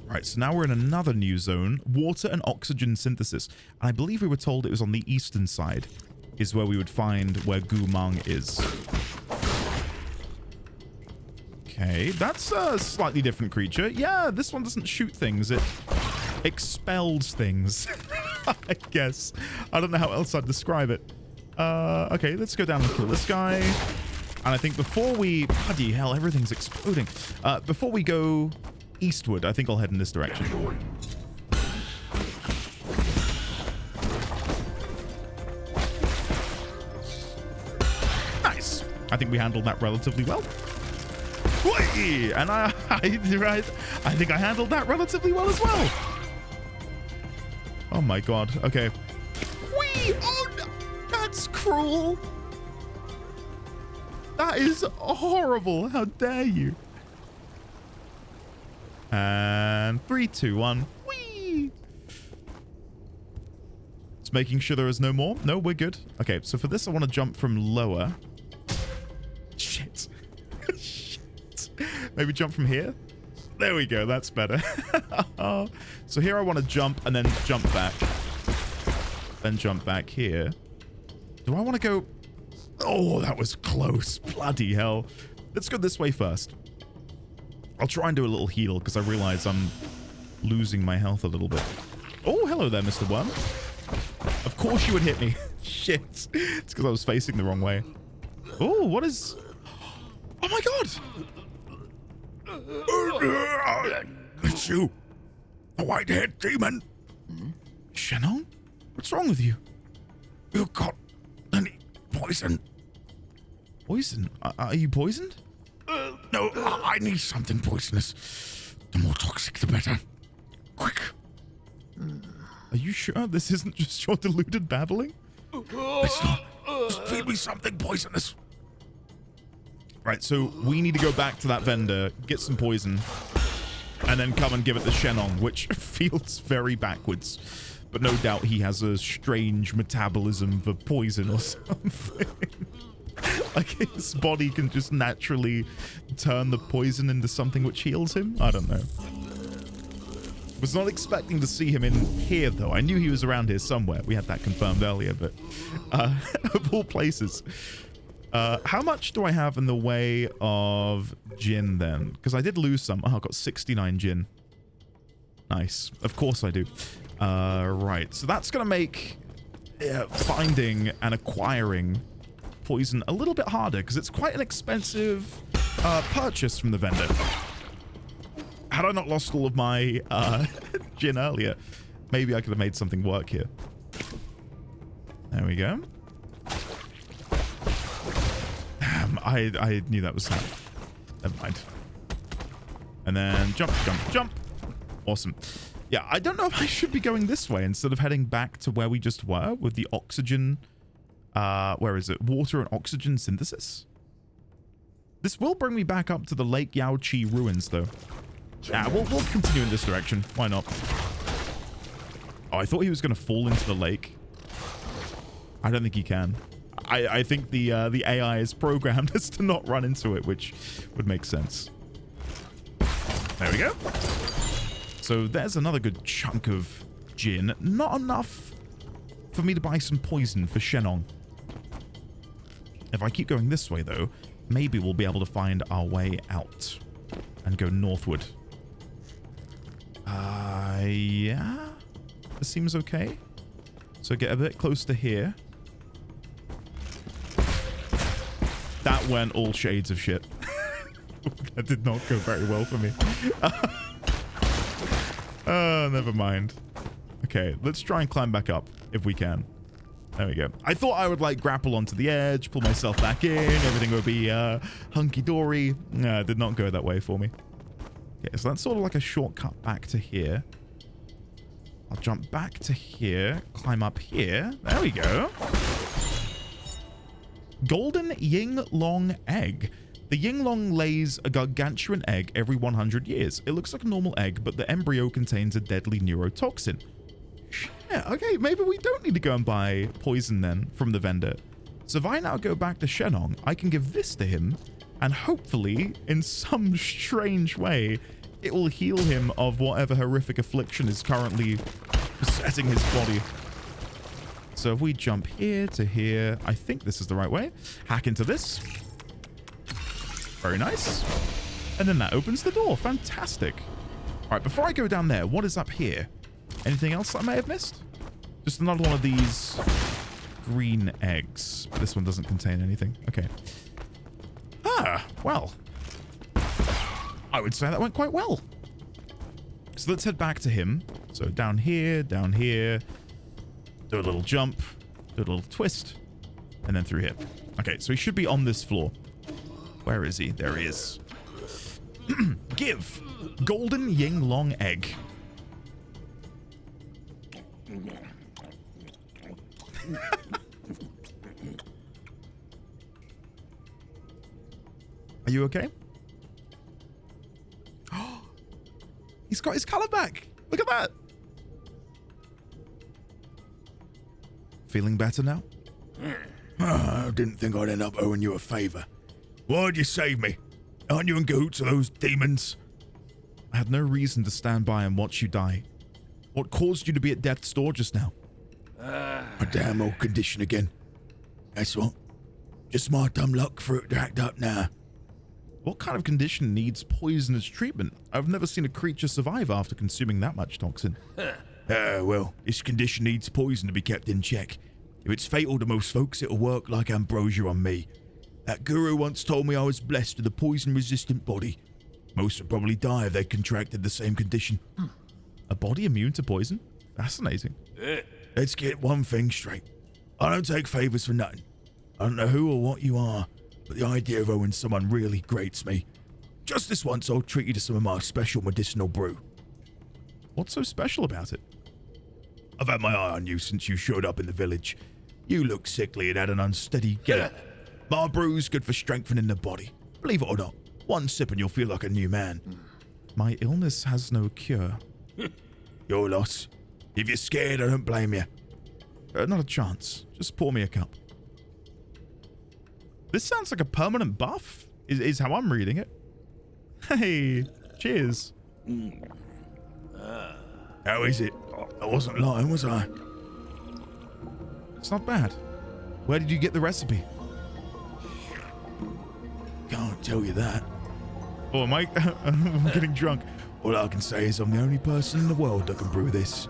Right, so now we're in another new zone. Water and oxygen synthesis. And I believe we were told it was on the eastern side is where we would find where Gumang is. Okay, that's a slightly different creature. Yeah, this one doesn't shoot things. It expels things, I guess. I don't know how else I'd describe it. Okay, let's go down and kill this guy. And I think before we... Bloody hell, everything's exploding. Before we go eastward, I think I'll head in this direction. Nice. I think we handled that relatively well. Whee! And I think I handled that relatively well as well. Oh my god. Okay. Whee! Oh, no. That's cruel. That is horrible. How dare you? And 3, 2, 1. Whee! Just making sure there is no more. No, we're good. Okay, so for this, I want to jump from lower. Shit. Shit. Maybe jump from here. There we go. That's better. So here I want to jump and then jump back. Then jump back here. Do I want to go... Oh, that was close. Bloody hell. Let's go this way first. I'll try and do a little heal because I realize I'm losing my health a little bit. Oh, hello there, Mr. Worm. Of course you would hit me. Shit. It's because I was facing the wrong way. Oh, what is... Oh my god! It's you, the white-haired demon. Shannon? What's wrong with you? You got any poison? Poison? Are you poisoned? No, I need something poisonous. The more toxic, the better. Quick. Are you sure this isn't just your deluded babbling? It's not. Just feed me something poisonous. Right, so we need to go back to that vendor, get some poison, and then come and give it to Shenong, which feels very backwards. But no doubt he has a strange metabolism for poison or something. Like his body can just naturally turn the poison into something which heals him? I don't know. Was not expecting to see him in here, though. I knew he was around here somewhere. We had that confirmed earlier, but of all places. How much do I have in the way of Jin, then? Because I did lose some. Oh, I got 69 Jin. Nice. Of course I do. Right. So that's going to make finding and acquiring poison a little bit harder because it's quite an expensive purchase from the vendor. Had I not lost all of my Jin earlier, maybe I could have made something work here. There we go. Damn, I knew that was happening. Never mind. And then jump, jump, jump. Awesome. Yeah, I don't know if I should be going this way instead of heading back to where we just were with the oxygen. Where is it? Water and oxygen synthesis? This will bring me back up to the Lake Yaochi ruins, though. Yeah, we'll continue in this direction. Why not? Oh, I thought he was going to fall into the lake. I don't think he can. I think the AI is programmed as to not run into it, which would make sense. There we go. So there's another good chunk of gin. Not enough for me to buy some poison for Shenong. If I keep going this way, though, maybe we'll be able to find our way out and go northward. Yeah. This seems okay. So get a bit close to here. That went all shades of shit. That did not go very well for me. Never mind. Okay, let's try and climb back up if we can. There we go. I thought I would like grapple onto the edge, pull myself back in, everything would be hunky-dory. No, it did not go that way for me. Okay, so that's sort of like a shortcut back to here. I'll jump back to here, climb up here. There we go. Golden Yinglong egg. The Yinglong lays a gargantuan egg every 100 years. It looks like a normal egg, but the embryo contains a deadly neurotoxin. Yeah, okay, maybe we don't need to go and buy poison then from the vendor. So if I now go back to Shenong, I can give this to him, and hopefully, in some strange way, it will heal him of whatever horrific affliction is currently besetting his body. So if we jump here to here, I think this is the right way. Hack into this. Very nice. And then that opens the door. Fantastic. All right, before I go down there, what is up here? Anything else I may have missed? Just another one of these green eggs. This one doesn't contain anything. Okay. Ah, well. I would say that went quite well. So let's head back to him. So down here, do a little jump, do a little twist, and then through here. Okay, so he should be on this floor. Where is he? There he is. Give. Golden Yinglong egg. Are you okay? He's got his color back. Look at that. Feeling better now? I didn't think I'd end up owing you a favor. Why'd you save me? Aren't you in cahoots with those demons? I had no reason to stand by and watch you die. What caused you to be at death's door just now? A damn old condition again. That's what. Just my dumb luck for it to act up now. What kind of condition needs poisonous treatment? I've never seen a creature survive after consuming that much toxin. Well, this condition needs poison to be kept in check. If it's fatal to most folks, it'll work like ambrosia on me. That guru once told me I was blessed with a poison-resistant body. Most would probably die if they contracted the same condition. A body immune to poison? Fascinating. Let's get one thing straight. I don't take favors for nothing. I don't know who or what you are, but the idea of owing someone really grates me. Just this once, I'll treat you to some of my special medicinal brew. What's so special about it? I've had my eye on you since you showed up in the village. You look sickly and had an unsteady gait. My brew's good for strengthening the body. Believe it or not, one sip and you'll feel like a new man. My illness has no cure. Your loss. If you're scared, I don't blame you. Not a chance. Just pour me a cup. This sounds like a permanent buff, is how I'm reading it. Hey, cheers. How is it? I wasn't lying, was I? It's not bad. Where did you get the recipe? Can't tell you that. Oh, am I? I'm getting drunk. All I can say is I'm the only person in the world that can brew this.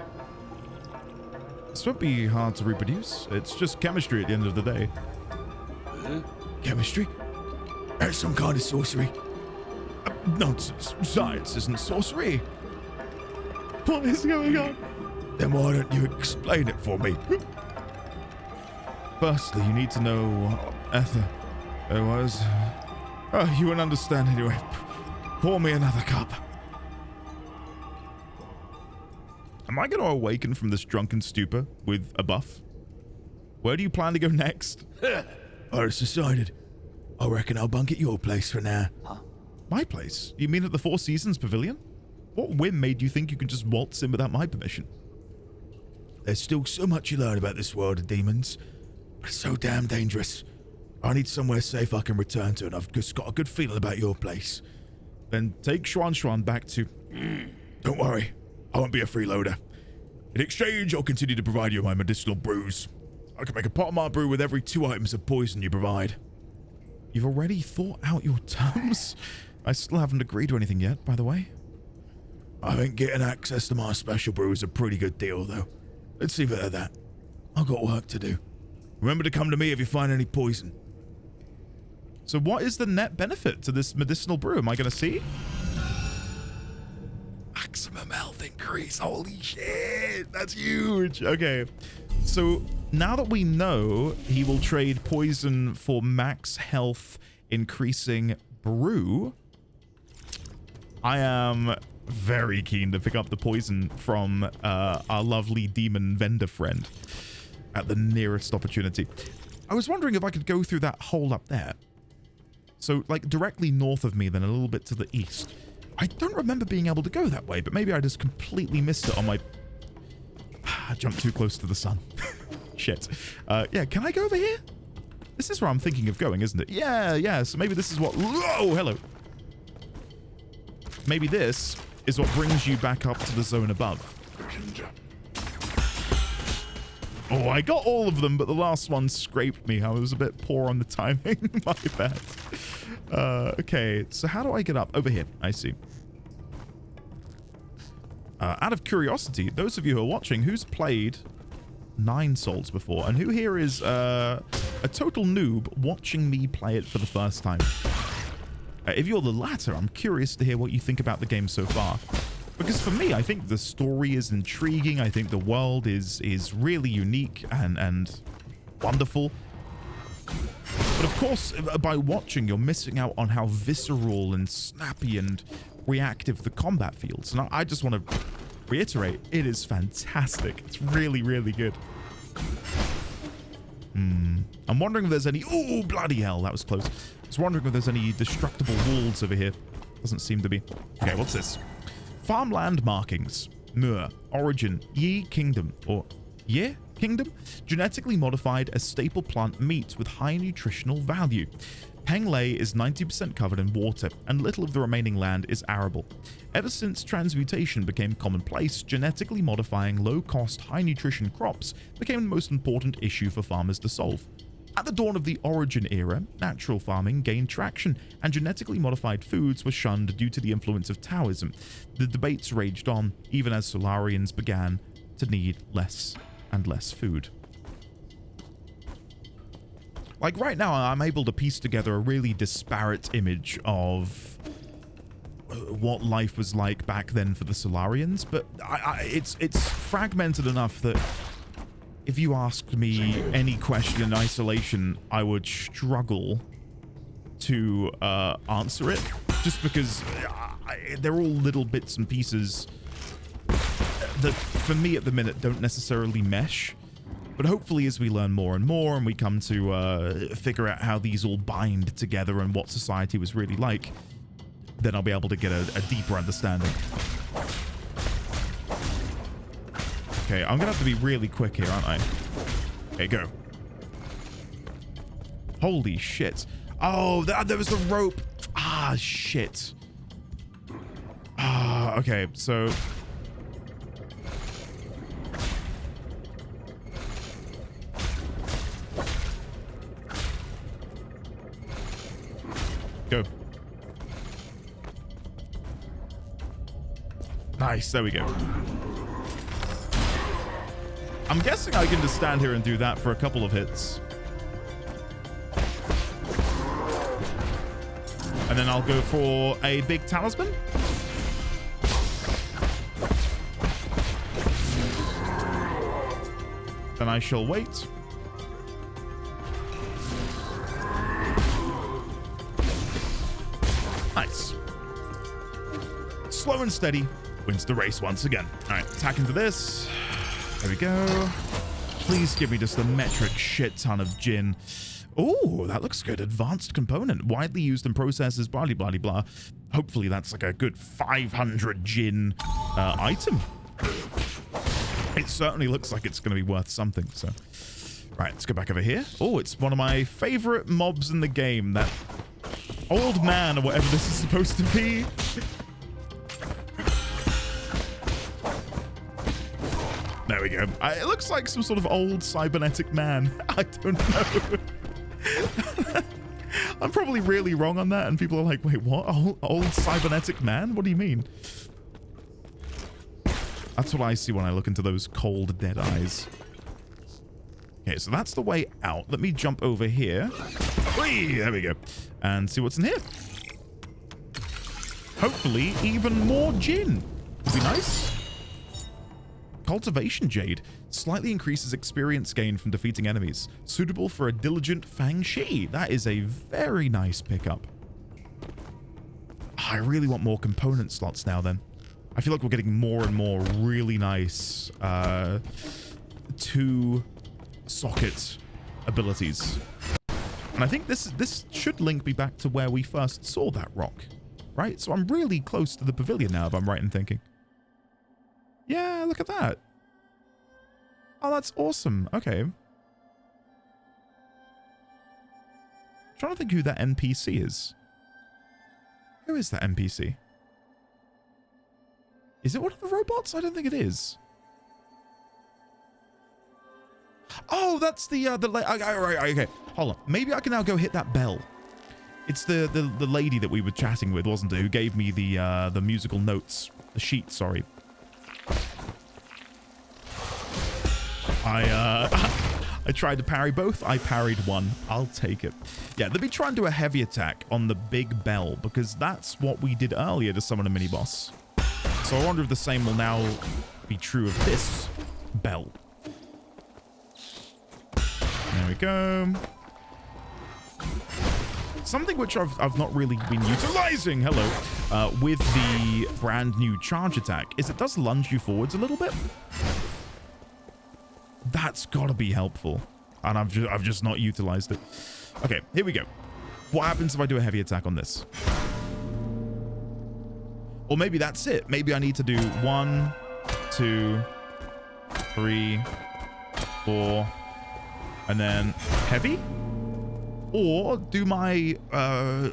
This won't be hard to reproduce. It's just chemistry at the end of the day. Chemistry? That's some kind of sorcery. Nonsense. Science isn't sorcery. What is going on? Then why don't you explain it for me? Firstly, you need to know what ether there was. Oh, you won't understand anyway. Pour me another cup. Am I going to awaken from this drunken stupor with a buff? Where do you plan to go next? I just decided. I reckon I'll bunk at your place for now. My place? You mean at the Four Seasons Pavilion? What whim made you think you could just waltz in without my permission? There's still so much you learn about this world of demons, but it's so damn dangerous. I need somewhere safe I can return to, and I've just got a good feeling about your place. Then take Xuan back to... Don't worry, I won't be a freeloader. In exchange, I'll continue to provide you my medicinal brews. I can make a pot of my brew with every 2 items of poison you provide. You've already thought out your terms? I still haven't agreed to anything yet, by the way. I think getting access to my special brew is a pretty good deal, though. Let's leave it at that. I've got work to do. Remember to come to me if you find any poison. So what is the net benefit to this medicinal brew? Am I going to see? Maximum health increase. Holy shit. That's huge. Okay. So now that we know he will trade poison for max health increasing brew, I am very keen to pick up the poison from our lovely demon vendor friend at the nearest opportunity. I was wondering if I could go through that hole up there. So like directly north of me, then a little bit to the east. I don't remember being able to go that way, but maybe I just completely missed it on my... I jumped too close to the sun. Shit. Yeah, can I go over here? This is where I'm thinking of going, isn't it? Yeah. So maybe this is what... Whoa, hello. Maybe this is what brings you back up to the zone above. Oh, I got all of them, but the last one scraped me. I was a bit poor on the timing. My bad. Okay, so how do I get up? Over here. I see. Out of curiosity, those of you who are watching, who's played 9 Souls before? And who here is a total noob watching me play it for the first time? If you're the latter, I'm curious to hear what you think about the game so far. Because for me, I think the story is intriguing. I think the world is really unique and wonderful. But of course, by watching, you're missing out on how visceral and snappy and reactive the combat feels. And I just want to reiterate, it is fantastic. It's really, really good. I'm wondering if there's any... Oh, bloody hell, that was close. I was wondering if there's any destructible walls over here. Doesn't seem to be. Okay, what's this? Farmland markings. Mur. Origin. Yi Kingdom. Or Ye Kingdom? Genetically modified as staple plant meat with high nutritional value. Penglay is 90% covered in water, and little of the remaining land is arable. Ever since transmutation became commonplace, genetically modifying low-cost, high-nutrition crops became the most important issue for farmers to solve. At the dawn of the Origin era, natural farming gained traction, and genetically modified foods were shunned due to the influence of Taoism. The debates raged on, even as Solarians began to need less and less food. Like right now, I'm able to piece together a really disparate image of what life was like back then for the Solarians, but it's fragmented enough that if you asked me any question in isolation, I would struggle to answer it, just because they're all little bits and pieces that, for me at the minute, don't necessarily mesh. But hopefully as we learn more and more and we come to figure out how these all bind together and what society was really like, then I'll be able to get a deeper understanding. Okay, I'm gonna have to be really quick here, aren't I? Okay, go. Holy shit. Oh, there was the rope. Ah, shit. Ah, okay, so... Go. Nice, there we go. I'm guessing I can just stand here and do that for a couple of hits. And then I'll go for a big talisman. Then I shall wait. Nice. Slow and steady wins the race once again. All right, attack into this. There we go. Please give me just a metric shit ton of gin. Oh, that looks good. Advanced component. Widely used in processes, blah, blah, blah, blah. Hopefully that's like a good 500 gin item. It certainly looks like it's going to be worth something, so. Right, let's go back over here. Oh, it's one of my favorite mobs in the game. That old man, or whatever this is supposed to be. There we go. It looks like some sort of old cybernetic man. I don't know. I'm probably really wrong on that, and people are like, wait, what? Old cybernetic man? What do you mean? That's what I see when I look into those cold, dead eyes. Okay, so that's the way out. Let me jump over here. Whee! There we go. And see what's in here. Hopefully, even more gin. Would be nice. Cultivation Jade slightly increases experience gain from defeating enemies. Suitable for a diligent Fang Shi. That is a very nice pickup. I really want more component slots now then. I feel like we're getting more and more really nice 2-socket abilities. And I think this should link me back to where we first saw that rock, right? So I'm really close to the pavilion now, if I'm right in thinking. Yeah, look at that. Oh, that's awesome. Okay. I'm trying to think who that NPC is. Who is that NPC? Is it one of the robots? I don't think it is. Oh, that's the okay. Hold on. Maybe I can now go hit that bell. It's the lady that we were chatting with, wasn't it? Who gave me the musical notes, the sheet. Sorry. I tried to parry both. I parried one. I'll take it. Yeah, let me try and do a heavy attack on the big bell, because that's what we did earlier to summon a mini boss. So I wonder if the same will now be true of this bell. There we go. Something which I've not really been utilizing, hello, with the brand new charge attack is it does lunge you forwards a little bit. That's got to be helpful. And I've just not utilized it. Okay, here we go. What happens if I do a heavy attack on this? Or maybe that's it. Maybe I need to do 1, 2, 3, 4, and then heavy? Or do my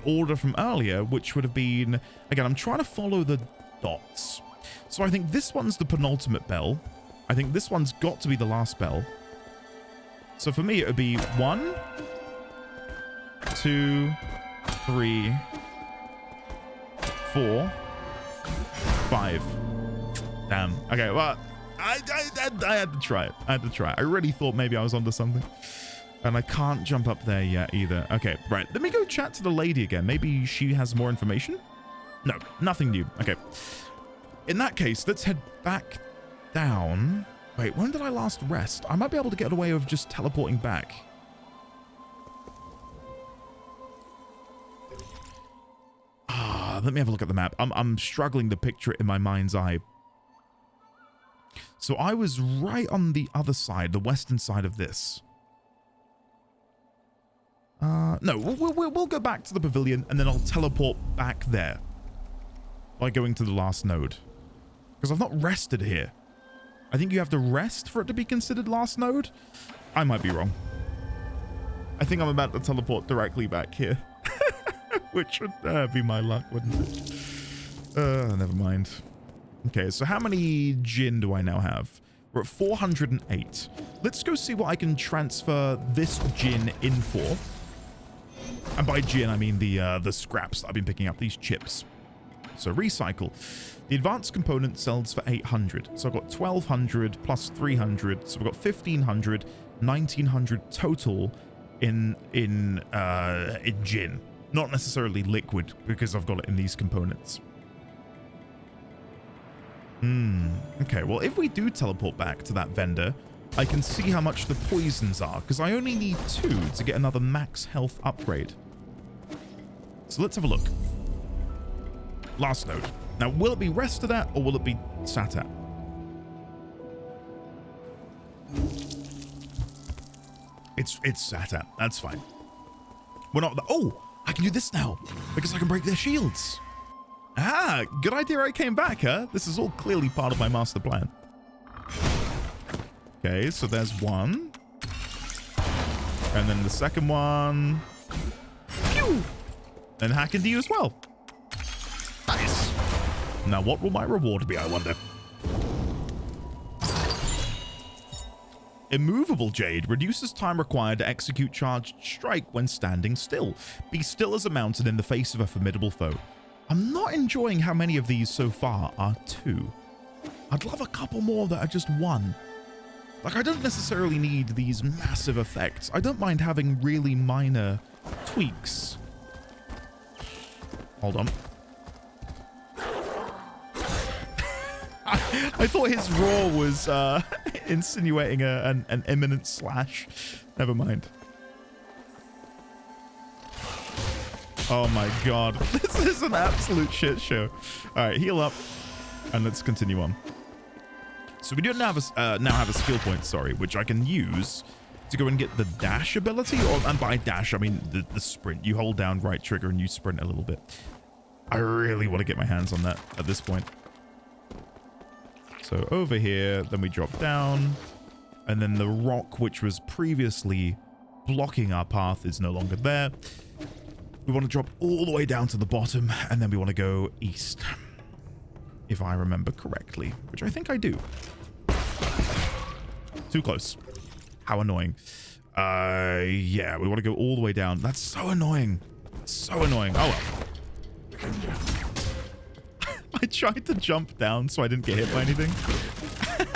order from earlier, which would have been... Again, I'm trying to follow the dots. So I think this one's the penultimate bell. I think this one's got to be the last bell. So for me, it would be 1, 2, 3, 4, 5. Damn. Okay, well, I had to try it. I had to try it. I really thought maybe I was onto something. And I can't jump up there yet either. Okay, right. Let me go chat to the lady again. Maybe she has more information? No, nothing new. Okay. In that case, let's head back down. Wait, when did I last rest? I might be able to get away with just teleporting back. Let me have a look at the map. I'm struggling to picture it in my mind's eye. So I was right on the other side, the western side of this. No, we'll go back to the pavilion and then I'll teleport back there by going to the last node. Because I've not rested here. I think you have to rest for it to be considered last node. I might be wrong. I think I'm about to teleport directly back here. Which would be my luck, wouldn't it? Never mind. Okay, so how many gin do I now have? We're at 408. Let's go see what I can transfer this gin in for. And by gin, I mean the scraps that I've been picking up, these chips. So recycle. The advanced component sells for 800. So I've got 1200 plus 300. So we've got 1500, 1900 total in gin. Not necessarily liquid, because I've got it in these components. Okay, well, if we do teleport back to that vendor, I can see how much the poisons are, because I only need 2 to get another max health upgrade. So let's have a look. Last node. Now, will it be rested at, or will it be sat at? It's sat at. That's fine. We're not... Oh! I can do this now, because I can break their shields. Ah, good idea I came back, huh? This is all clearly part of my master plan. Okay, so there's one. And then the second one. Pew! And hack into you as well. Nice. Now, what will my reward be, I wonder? Immovable Jade reduces time required to execute charged strike when standing still. Be still as a mountain in the face of a formidable foe. I'm not enjoying how many of these so far are 2. I'd love a couple more that are just 1. Like, I don't necessarily need these massive effects. I don't mind having really minor tweaks. Hold on. I thought his roar was insinuating an imminent slash. Never mind. Oh my god. This is an absolute shit show. Alright, heal up. And let's continue on. So we do now have a skill point, sorry, which I can use to go and get the dash ability. And by dash, I mean the sprint. You hold down right trigger and you sprint a little bit. I really want to get my hands on that at this point. So over here, then we drop down. And then the rock, which was previously blocking our path, is no longer there. We want to drop all the way down to the bottom, and then we want to go east. If I remember correctly, which I think I do. Too close. How annoying. Yeah, we want to go all the way down. That's so annoying. So annoying. Oh, well. I tried to jump down so I didn't get hit by anything.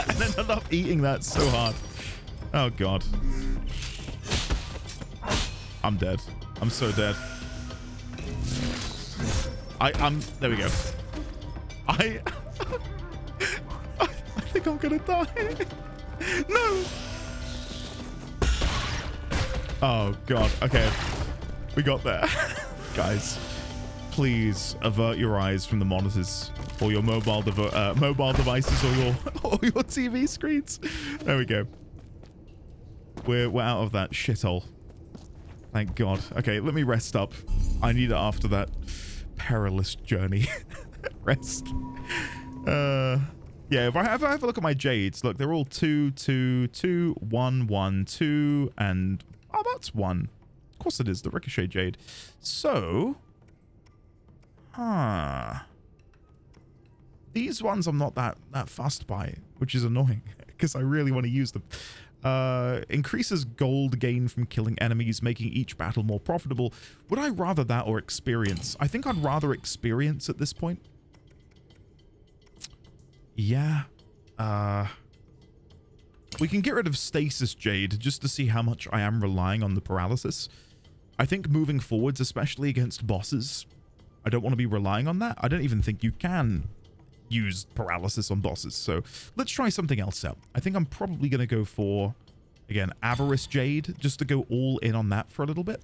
And ended up eating that so hard. Oh, God. I'm dead. I'm so dead. There we go. I think I'm gonna die. No. Oh God. Okay, we got there. Guys, please avert your eyes from the monitors or your mobile devices or your TV screens. There we go. We're out of that shithole. Thank God. Okay, let me rest up. I need it after that perilous journey. Rest. Yeah, if I have a look at my jades, look, they're all 2, 2, 2, 1, 1, 2, and oh, that's 1. Of course it is, the Ricochet Jade. So, these ones I'm not that fussed by, which is annoying because I really want to use them. Increases gold gain from killing enemies, making each battle more profitable. Would I rather that or experience? I think I'd rather experience at this point. Yeah. We can get rid of Stasis Jade just to see how much I am relying on the paralysis. I think moving forwards, especially against bosses, I don't want to be relying on that. I don't even think you can use paralysis on bosses. So let's try something else out. I think I'm probably going to go for, again, Avarice Jade, just to go all in on that for a little bit.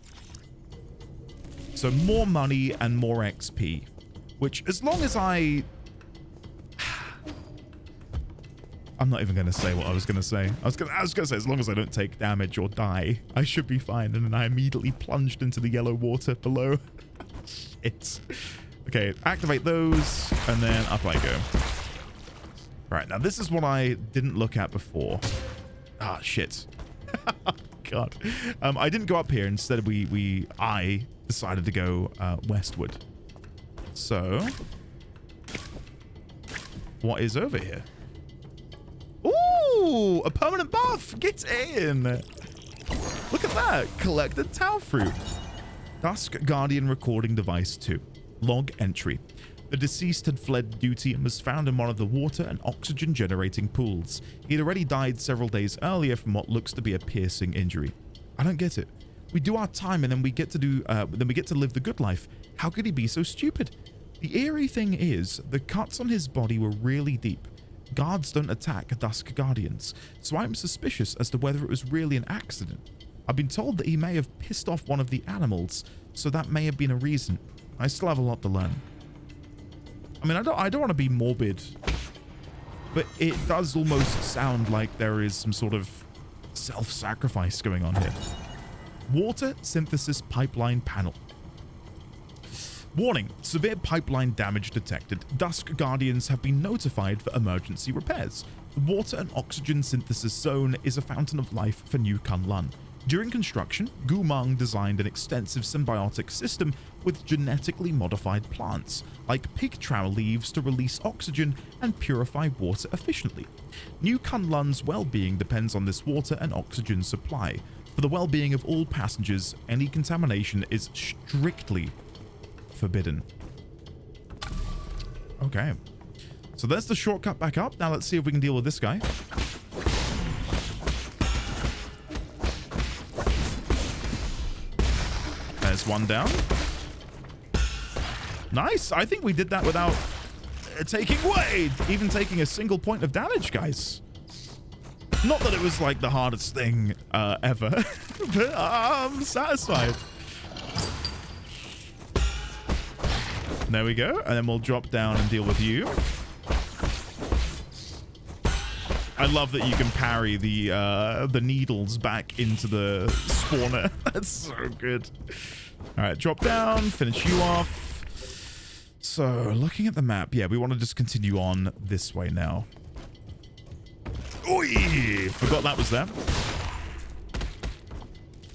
So more money and more XP, which as long as I'm not even going to say what I was going to say. I was going to say, as long as I don't take damage or die, I should be fine. And then I immediately plunged into the yellow water below. Shit. Okay, activate those, and then up I go. Right, now this is what I didn't look at before. Ah, shit. God. I didn't go up here. Instead, I decided to go westward. So, what is over here? Ooh, a permanent buff. Get in. Look at that. Collected Tau Fruit. Dusk Guardian Recording Device 2. Log entry. The deceased had fled duty and was found in one of the water and oxygen generating pools. He'd already died several days earlier from what looks to be a piercing injury. I don't get it. We do our time and then we get to live the good life. How could he be so stupid? The eerie thing is, the cuts on his body were really deep. Guards don't attack Dusk Guardians, so I'm suspicious as to whether it was really an accident. I've been told that he may have pissed off one of the animals, so that may have been a reason. I still have a lot to learn. I mean, I don't want to be morbid, but it does almost sound like there is some sort of self-sacrifice going on here. Water synthesis pipeline panel. Warning, severe pipeline damage detected. Dusk Guardians have been notified for emergency repairs. The water and oxygen synthesis zone is a fountain of life for New Kunlun. During construction, Gumang designed an extensive symbiotic system with genetically modified plants, like pig trow leaves, to release oxygen and purify water efficiently. New Kunlun's well-being depends on this water and oxygen supply. For the well-being of all passengers, any contamination is strictly forbidden. Okay. So there's the shortcut back up. Now let's see if we can deal with this guy. There's one down. Nice. I think we did that without even taking a single point of damage, guys. Not that it was like the hardest thing ever, but I'm satisfied. There we go. And then we'll drop down and deal with you. I love that you can parry the needles back into the spawner. That's so good. All right, drop down, finish you off. So, looking at the map, yeah, we want to just continue on this way now. Oi! Forgot that was there.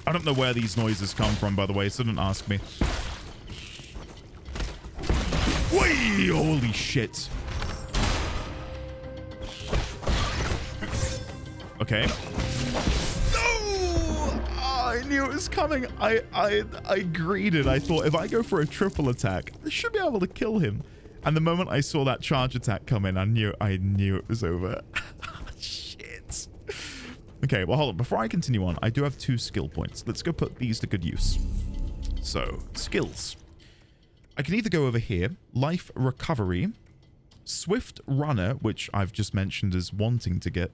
I don't know where these noises come from, by the way, so don't ask me. Oi! Holy shit. Okay. No! I knew it was coming. I greeted. I thought if I go for a triple attack, I should be able to kill him. And the moment I saw that charge attack come in, I knew it was over. Shit. Okay, well, hold on. Before I continue on, I do have 2 skill points. Let's go put these to good use. So, skills. I can either go over here, life recovery, swift runner, which I've just mentioned as wanting to get,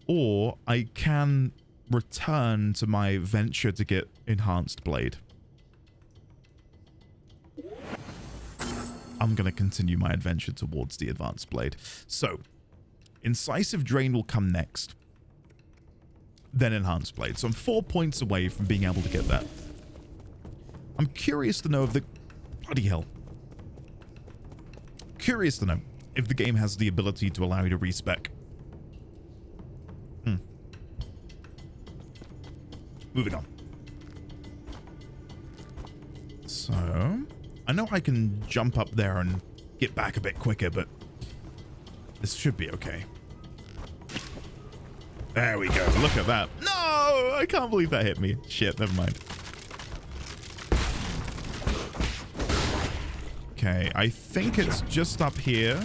or I can return to my venture to get enhanced blade. I'm going to continue my adventure towards the advanced blade. So, incisive drain will come next. Then enhanced blade. So I'm 4 points away from being able to get that. I'm curious to know if the... Bloody hell. Curious to know if the game has the ability to allow you to respec. Moving on. So, I know I can jump up there and get back a bit quicker, but this should be okay. There we go. Look at that. No! I can't believe that hit me. Shit, never mind. Okay, I think it's just up here.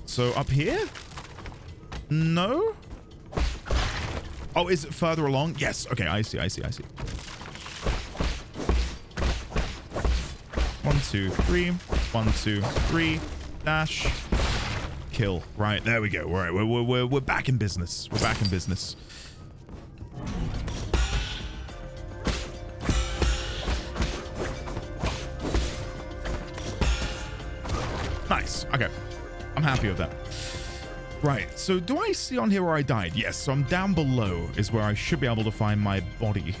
So, up here? No? Oh, is it further along? Yes. Okay, I see. 1, 2, 3. 1, 2, 3. Dash. Kill. Right, there we go. All right, we're back in business. We're back in business. Nice. Okay. I'm happy with that. Right, so do I see on here where I died? Yes, so I'm down below is where I should be able to find my body.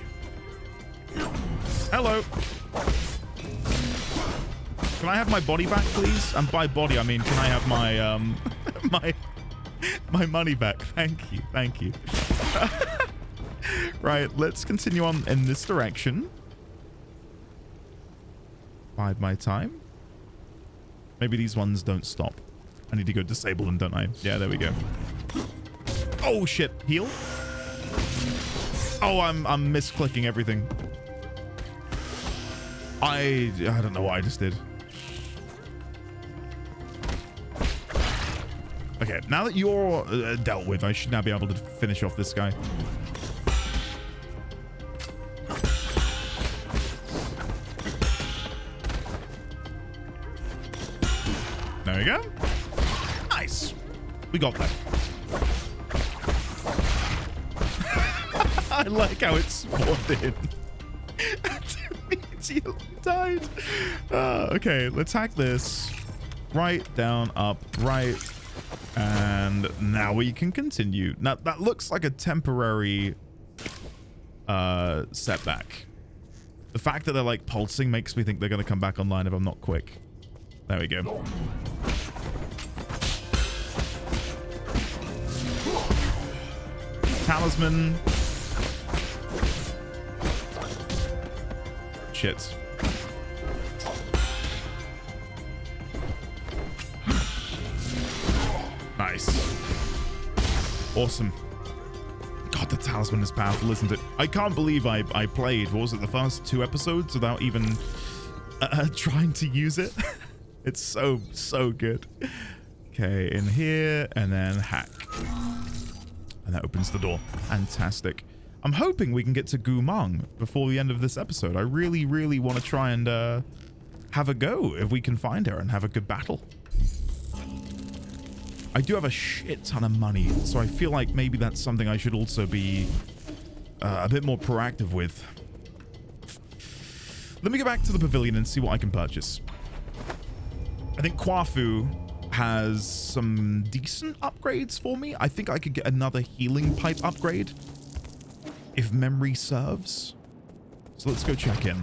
Hello. Can I have my body back, please? And by body, I mean, can I have my my money back? Thank you. Right, let's continue on in this direction. Bide my time. Maybe these ones don't stop. I need to go disable them, don't I? Yeah, there we go. Oh, shit. Heal? Oh, I'm misclicking everything. I don't know what I just did. Okay, now that you're dealt with, I should now be able to finish off this guy. There we go. Nice. We got that. I like how it spawned in. Immediately died. Okay, let's hack this. Right, down, up, right. And now we can continue. Now, that looks like a temporary setback. The fact that they're like pulsing makes me think they're going to come back online if I'm not quick. There we go. Talisman. Shit. Nice. Awesome. God, the talisman is powerful, isn't it? I can't believe I played, what was it, the first 2 episodes without even trying to use it. It's so good. Okay, in here, and then hack. And that opens the door. Fantastic. I'm hoping we can get to Gumang before the end of this episode. I really, really want to try and have a go if we can find her and have a good battle. I do have a shit ton of money, so I feel like maybe that's something I should also be a bit more proactive with. Let me go back to the pavilion and see what I can purchase. I think Kwafu has some decent upgrades for me. I think I could get another healing pipe upgrade if memory serves. So let's go check in.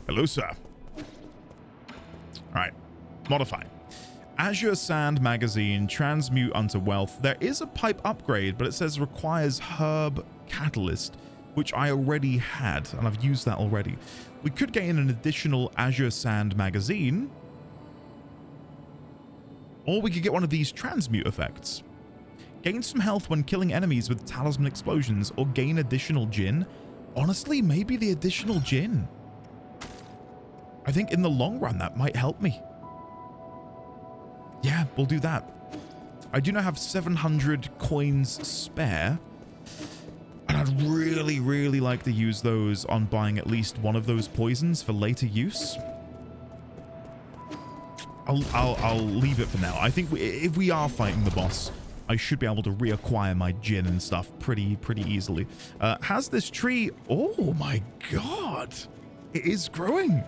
Hello, sir. All right, modify. Azure Sand Magazine, transmute unto wealth. There is a pipe upgrade, but it says requires herb catalyst, which I already had, and I've used that already. We could gain an additional Azure Sand Magazine, or we could get one of these transmute effects. Gain some health when killing enemies with talisman explosions, or gain additional Jinn. Honestly, maybe the additional Jinn. I think in the long run, that might help me. Yeah, we'll do that. I do now have 700 coins spare, and I'd really, really like to use those on buying at least one of those poisons for later use. I'll leave it for now. I think if we are fighting the boss, I should be able to reacquire my Jinn and stuff pretty easily. Has this tree... Oh my god! It is growing!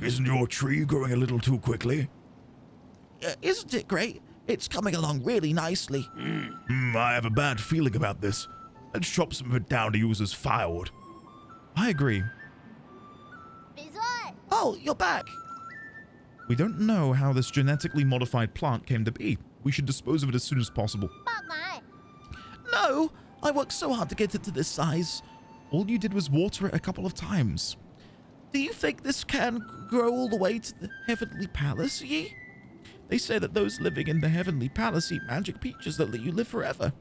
Isn't your tree growing a little too quickly? Isn't it great? It's coming along really nicely. I have a bad feeling about this. Let's chop some of it down to use as firewood. I agree. Oh, you're back. We don't know how this genetically modified plant came to be. We should dispose of it as soon as possible. No, I worked so hard to get it to this size. All you did was water it a couple of times. Do you think this can grow all the way to the Heavenly Palace, ye? They say that those living in the Heavenly Palace eat magic peaches that let you live forever.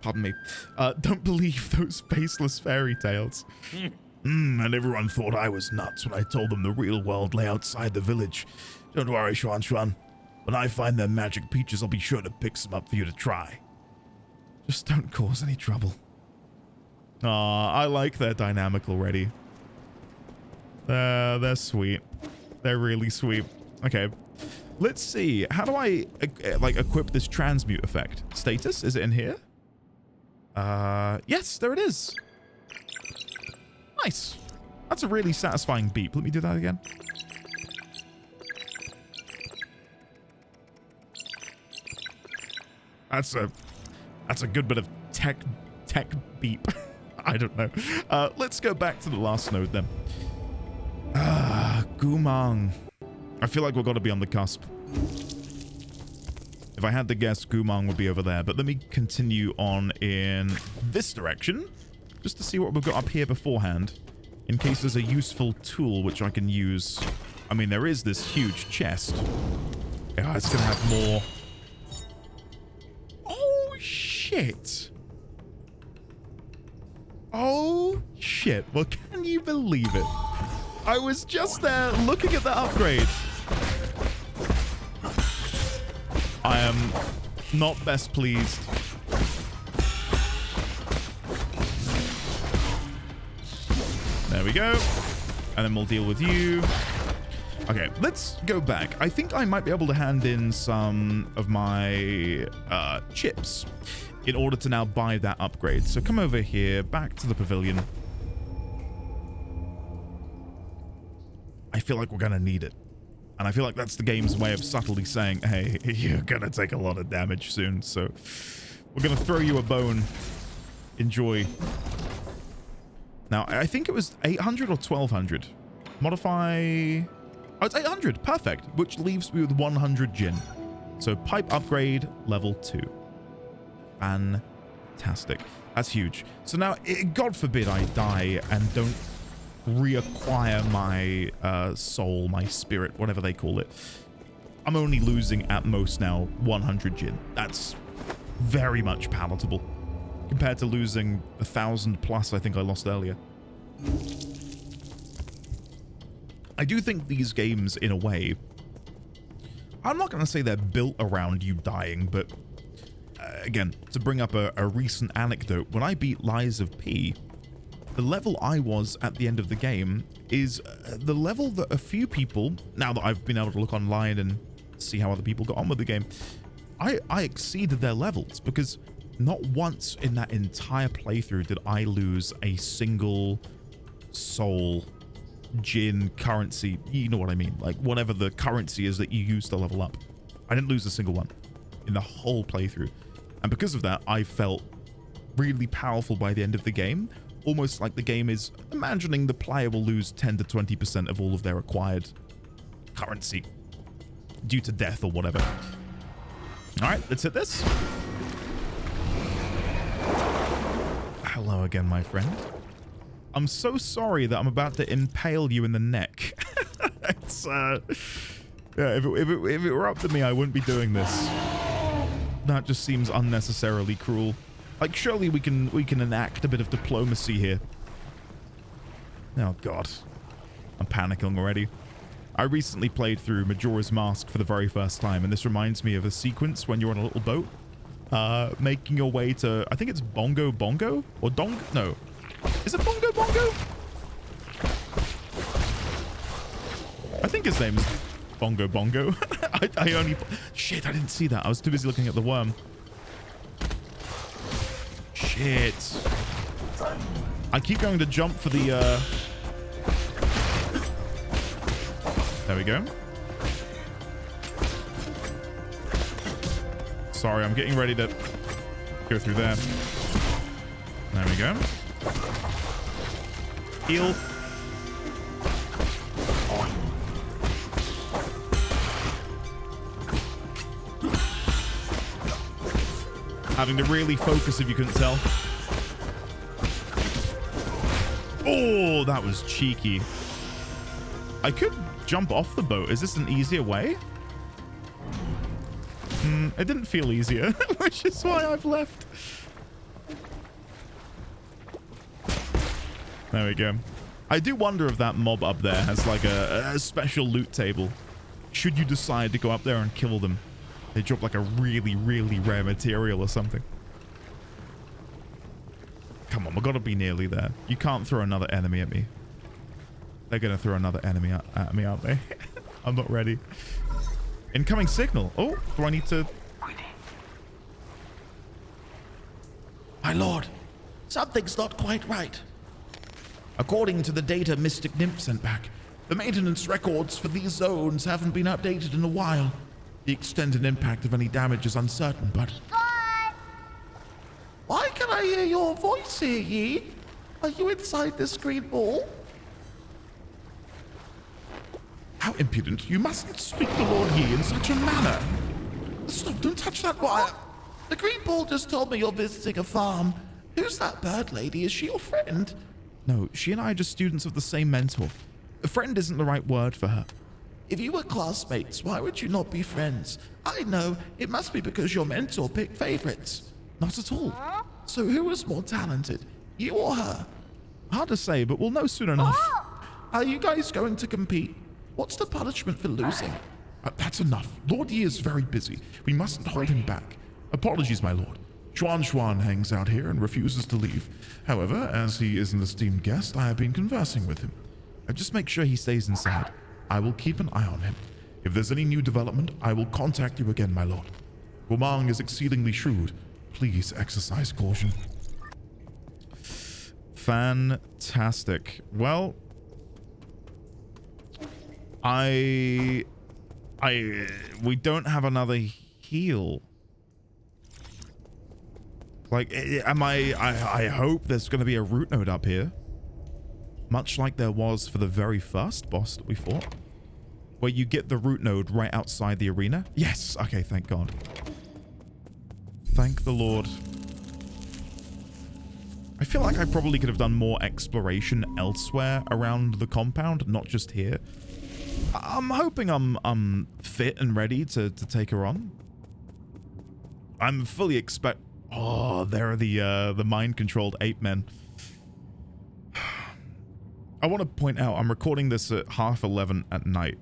Pardon me. Don't believe those faceless fairy tales. And everyone thought I was nuts when I told them the real world lay outside the village. Don't worry, Xuan Xuan. When I find their magic peaches, I'll be sure to pick some up for you to try. Just don't cause any trouble. I like their dynamic already. They're sweet. They're really sweet. Okay, let's see. How do I like equip this transmute effect? Status? Is it in here? Yes, there it is. Nice. That's a really satisfying beep. Let me do that again. That's a good bit of tech beep. I don't know. Let's go back to the last node then. Gumang. I feel like we've got to be on the cusp. If I had to guess, Gumang would be over there. But let me continue on in this direction, just to see what we've got up here beforehand, in case there's a useful tool which I can use. I mean, there is this huge chest. Yeah, it's going to have more. Oh, shit. Oh, shit. Well, can you believe it? I was just there looking at the upgrade. I am not best pleased. There we go. And then we'll deal with you. Okay, let's go back. I think I might be able to hand in some of my chips in order to now buy that upgrade. So come over here, back to the pavilion. I feel like we're going to need it. And I feel like that's the game's way of subtly saying, hey, you're going to take a lot of damage soon. So we're going to throw you a bone. Enjoy. Now, I think it was 800 or 1200. Modify Oh, it's 800. Perfect. Which leaves me with 100 Jinn. So pipe upgrade level 2. Fantastic. That's huge. So now, God forbid I die and don't reacquire my soul, my spirit, whatever they call it. I'm only losing at most now 100 Jinn. That's very much palatable compared to losing 1,000 plus I think I lost earlier. I do think these games, in a way, I'm not going to say they're built around you dying, but again, to bring up a recent anecdote, when I beat Lies of P, the level I was at the end of the game is the level that a few people, now that I've been able to look online and see how other people got on with the game, I exceeded their levels, because not once in that entire playthrough did I lose a single soul, Jinn, currency, you know what I mean, like whatever the currency is that you use to level up. I didn't lose a single one in the whole playthrough, and because of that I felt really powerful by the end of the game, almost like the game is imagining the player will lose 10 to 20% of all of their acquired currency due to death or whatever. All right, let's hit this. Hello again, my friend. I'm so sorry that I'm about to impale you in the neck. It's, yeah, if it were up to me, I wouldn't be doing this. That just seems unnecessarily cruel. Like, surely we can enact a bit of diplomacy here. Oh, God. I'm panicking already. I recently played through Majora's Mask for the very first time, and this reminds me of a sequence when you're on a little boat, making your way to, I think it's Bongo Bongo? Or Dong... No. Is it Bongo Bongo? I think his name is Bongo Bongo. I only... Shit, I didn't see that. I was too busy looking at the worm. Shit. I keep going to jump for the, There we go. Sorry, I'm getting ready to go through there. There we go. Heal. Having to really focus if you couldn't tell. Oh, that was cheeky. I could jump off the boat. Is this an easier way? It didn't feel easier, which is why I've left. There we go. I do wonder if that mob up there has like a special loot table. Should you decide to go up there and kill them, they drop like a really, really rare material or something. Come on, we've got to be nearly there. You can't throw another enemy at me. They're going to throw another enemy at me, aren't they? I'm not ready. Incoming signal. Oh, do I need to... My lord, something's not quite right. According to the data Mystic Nymph sent back, the maintenance records for these zones haven't been updated in a while. The extent and impact of any damage is uncertain, but... Why can I hear your voice here, Yi? Are you inside this green ball? How impudent. You mustn't speak to Lord Yi in such a manner. Stop, don't touch that wire. The green ball just told me you're visiting a farm. Who's that bird lady? Is she your friend? No, she and I are just students of the same mentor. A friend isn't the right word for her. If you were classmates, why would you not be friends? I know, it must be because your mentor picked favorites. Not at all. So who was more talented, you or her? Hard to say, but we'll know soon enough. Are you guys going to compete? What's the punishment for losing? That's enough. Lord Yi is very busy. We mustn't hold him back. Apologies, my lord. Xuan hangs out here and refuses to leave. However, as he is an esteemed guest, I have been conversing with him. Just make sure he stays inside. I will keep an eye on him. If there's any new development, I will contact you again, my lord. Gumang is exceedingly shrewd. Please exercise caution. Fantastic. Well, we don't have another heal. Like, I hope there's going to be a root node up here. Much like there was for the very first boss that we fought. where you get the root node right outside the arena? Yes. Okay, thank God. Thank the Lord. I feel like I probably could have done more exploration elsewhere around the compound, not just here. I'm hoping I'm fit and ready to take her on. I'm fully expect. Oh, there are the mind-controlled ape men. I want to point out I'm recording this at 11:30 at night.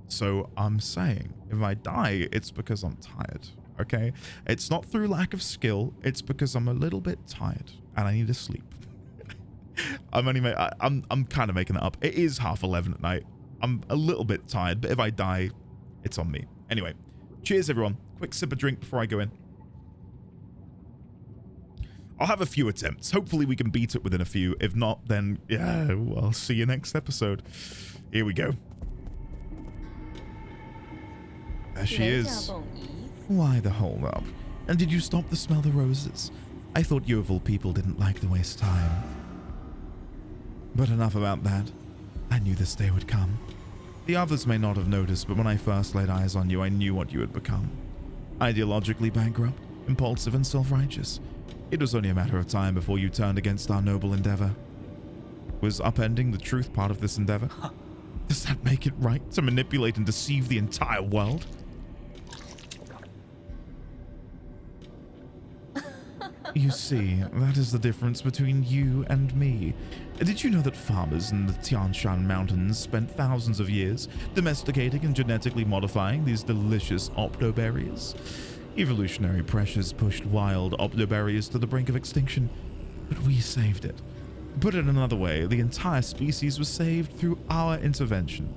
So I'm saying if I die, it's because I'm tired. Okay, it's not through lack of skill. It's because I'm a little bit tired and I need to sleep. I'm kind of making that up. It is 11:30 at night. I'm a little bit tired, but if I die, it's on me. Anyway, cheers everyone. Quick sip of drink before I go in. I'll have a few attempts. Hopefully we can beat it within a few. If not, then yeah, I'll see you next episode. Here we go. There she is. Why the hold up? And did you stop to smell the roses? I thought you of all people didn't like to waste time. But enough about that. I knew this day would come. The others may not have noticed, but when I first laid eyes on you, I knew what you had become. Ideologically bankrupt, impulsive and self-righteous. It was only a matter of time before you turned against our noble endeavor. Was upending the truth part of this endeavor? Does that make it right to manipulate and deceive the entire world? You see, that is the difference between you and me. Did you know that farmers in the Tian Shan Mountains spent thousands of years domesticating and genetically modifying these delicious optoberries? Evolutionary pressures pushed wild optoberries to the brink of extinction, but we saved it. Put it another way, the entire species was saved through our intervention.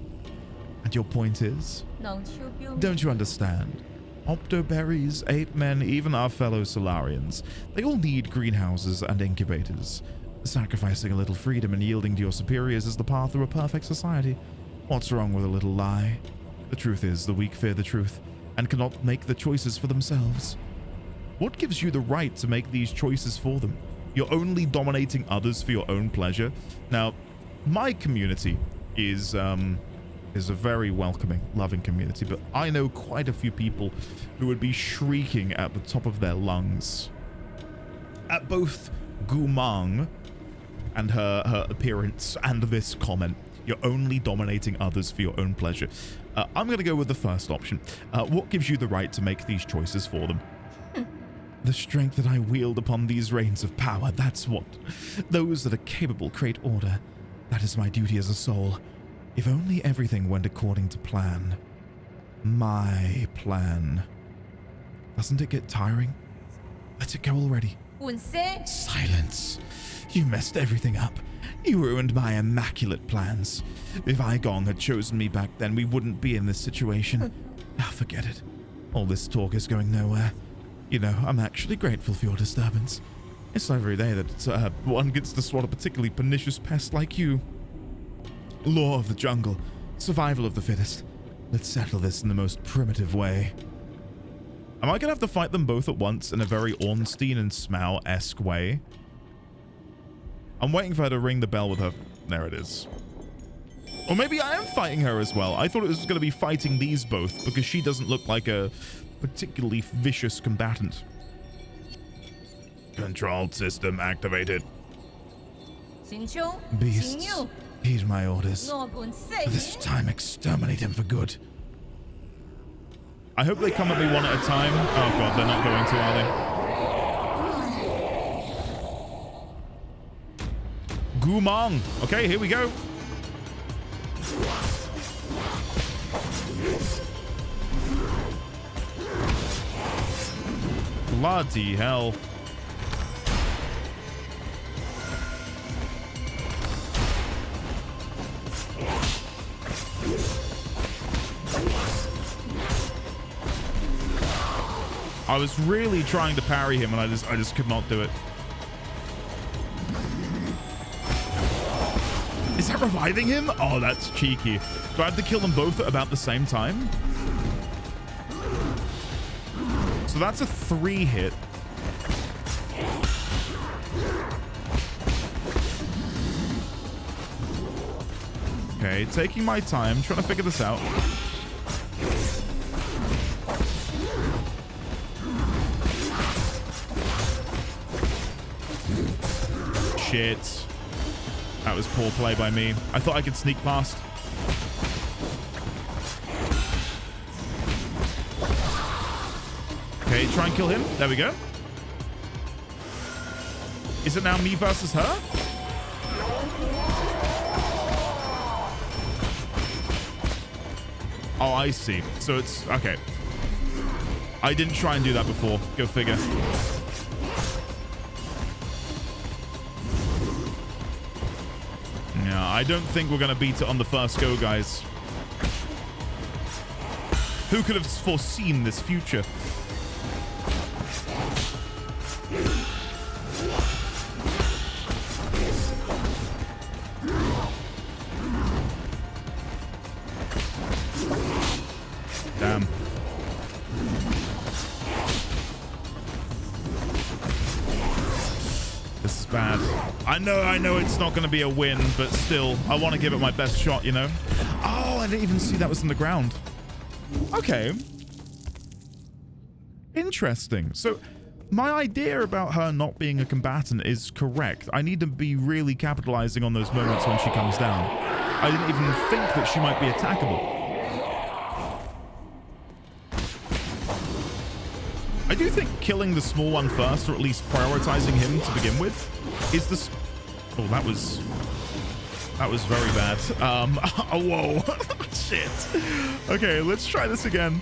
And your point is? Don't you understand? Optoberries, ape men, even our fellow Solarians, they all need greenhouses and incubators. Sacrificing a little freedom and yielding to your superiors is the path to a perfect society. What's wrong with a little lie? The truth is, the weak fear the truth and cannot make the choices for themselves. What gives you the right to make these choices for them? You're only dominating others for your own pleasure. Now, my community is a very welcoming, loving community, but I know quite a few people who would be shrieking at the top of their lungs at both Gumang and her appearance and this comment. You're only dominating others for your own pleasure. I'm going to go with the first option. What gives you the right to make these choices for them? The strength that I wield upon these reins of power, that's what. Those that are capable create order. That is my duty as a soul. If only everything went according to plan. My plan. Doesn't it get tiring? Let it go already. Silence. You messed everything up. You ruined my immaculate plans. If Igong had chosen me back then, we wouldn't be in this situation. Now forget it. All this talk is going nowhere. You know, I'm actually grateful for your disturbance. It's not every day that one gets to swat a particularly pernicious pest like you. Law of the jungle. Survival of the fittest. Let's settle this in the most primitive way. Am I going to have to fight them both at once in a very Ornstein and Smaug-esque way? I'm waiting for her to ring the bell with her. There it is. Or maybe I am fighting her as well. I thought it was going to be fighting these both because she doesn't look like a particularly vicious combatant. Controlled system activated. Beasts, heed my orders. This time exterminate him for good. I hope they come at me one at a time. Oh god, they're not going to, are they? Gumang. Okay, here we go. Bloody hell. I was really trying to parry him and I just could not do it. Is that reviving him? Oh, that's cheeky. Do I have to kill them both at about the same time? So that's a 3-hit. Okay, taking my time, trying to figure this out. Shit. That was poor play by me. I thought I could sneak past. Okay, try and kill him. There we go. Is it now me versus her? Oh, I see. So it's... Okay. I didn't try and do that before. Go figure. Yeah, I don't think we're going to beat it on the first go, guys. Who could have foreseen this future? Damn. This is bad. I know it's not going to be a win, but still, I want to give it my best shot, you know? Oh, I didn't even see that was in the ground. Okay. Interesting. So, my idea about her not being a combatant is correct. I need to be really capitalizing on those moments when she comes down. I didn't even think that she might be attackable. I do think killing the small one first, or at least prioritizing him to begin with, is the... Oh, that was very bad. Oh, whoa. Shit. Okay, let's try this again.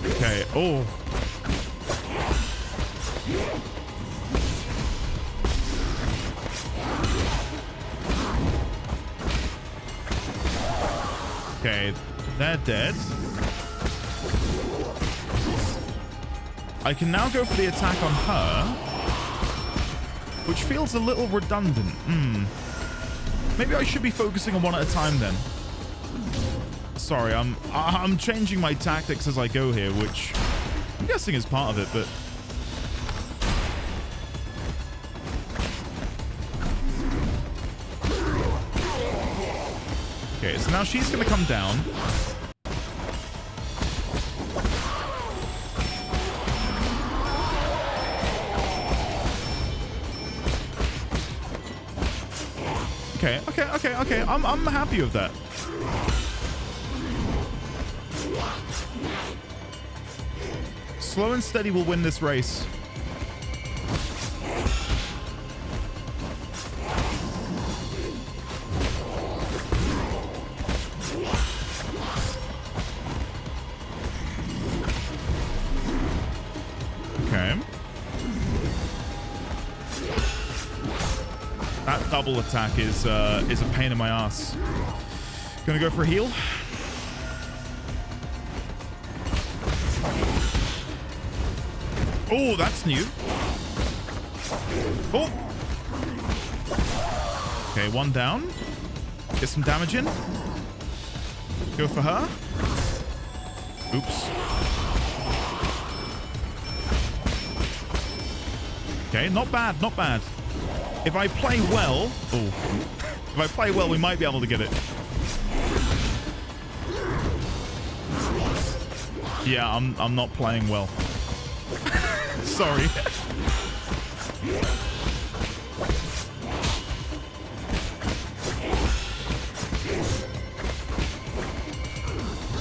Okay. Oh. Okay, they're dead. I can now go for the attack on her, which feels a little redundant. Maybe I should be focusing on one at a time then. Sorry, I'm changing my tactics as I go here, which I'm guessing is part of it, but... Okay, so now she's going to come down. Okay. I'm happy with that. Slow and steady will win this race. Okay. That double attack is a pain in my ass. Gonna go for a heal. Oh, that's new. Oh. Okay, one down. Get some damage in. Go for her. Oops. Okay, not bad, not bad. If I play well... Oh. If I play well, we might be able to get it. Yeah, I'm not playing well. Sorry.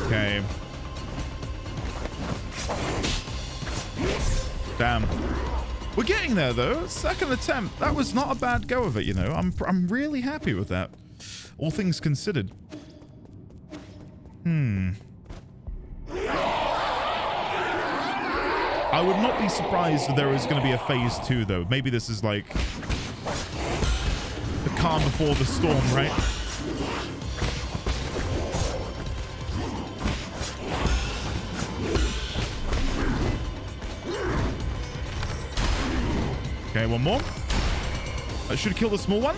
Okay. Damn. We're getting there though. Second attempt. That was not a bad go of it, you know. I'm really happy with that. All things considered. I would not be surprised if there is going to be a phase 2 though. Maybe this is like the calm before the storm, right? Okay, one more. I should kill the small one.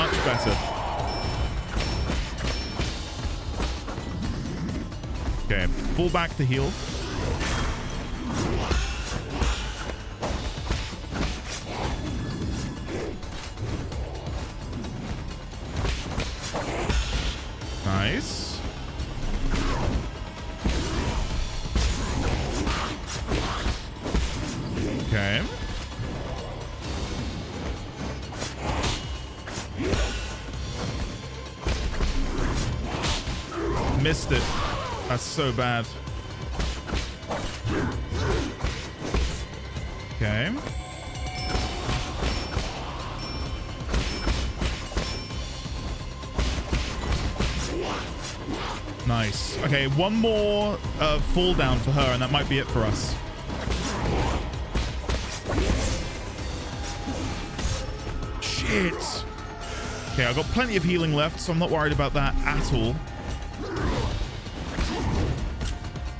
much better. Okay, fall back to heal. Nice. Okay. Missed it. That's so bad. Okay. Nice. Okay, one more fall down for her, and that might be it for us. Shit. Okay, I've got plenty of healing left, so I'm not worried about that at all.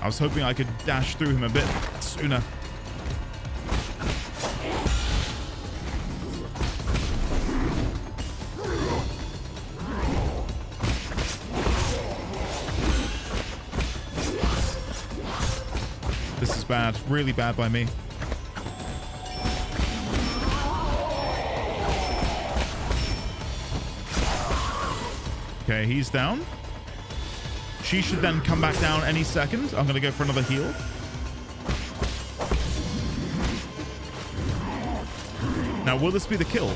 I was hoping I could dash through him a bit sooner. This is bad. Really bad by me. Okay, he's down. She should then come back down any second. I'm going to go for another heal. Now, will this be the kill?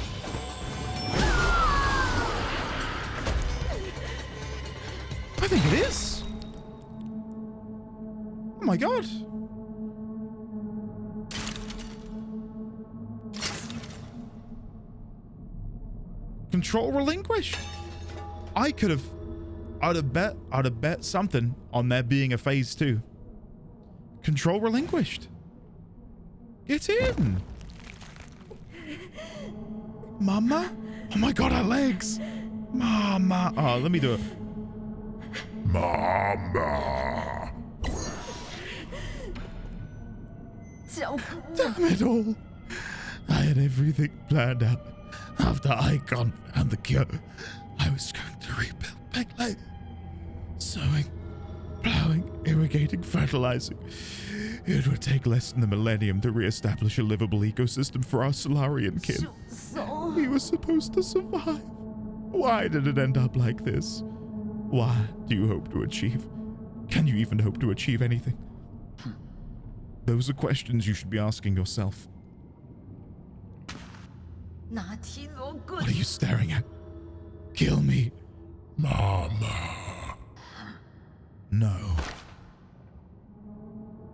I think it is. Oh my god. Control relinquished. I'd have bet something on there being a phase 2. Control relinquished. Get in. Mama? Oh my god, our legs. Mama. Oh, let me do it. Mama. Damn it all. I had everything planned out. After Icon found the cure, I was going to rebuild Pegleg. Sowing, plowing, irrigating, fertilizing. It would take less than a millennium to re-establish a livable ecosystem for our Solarian kin. We were supposed to survive. Why did it end up like this? What do you hope to achieve? Can you even hope to achieve anything? Those are questions you should be asking yourself. What are you staring at? Kill me. Mama. No.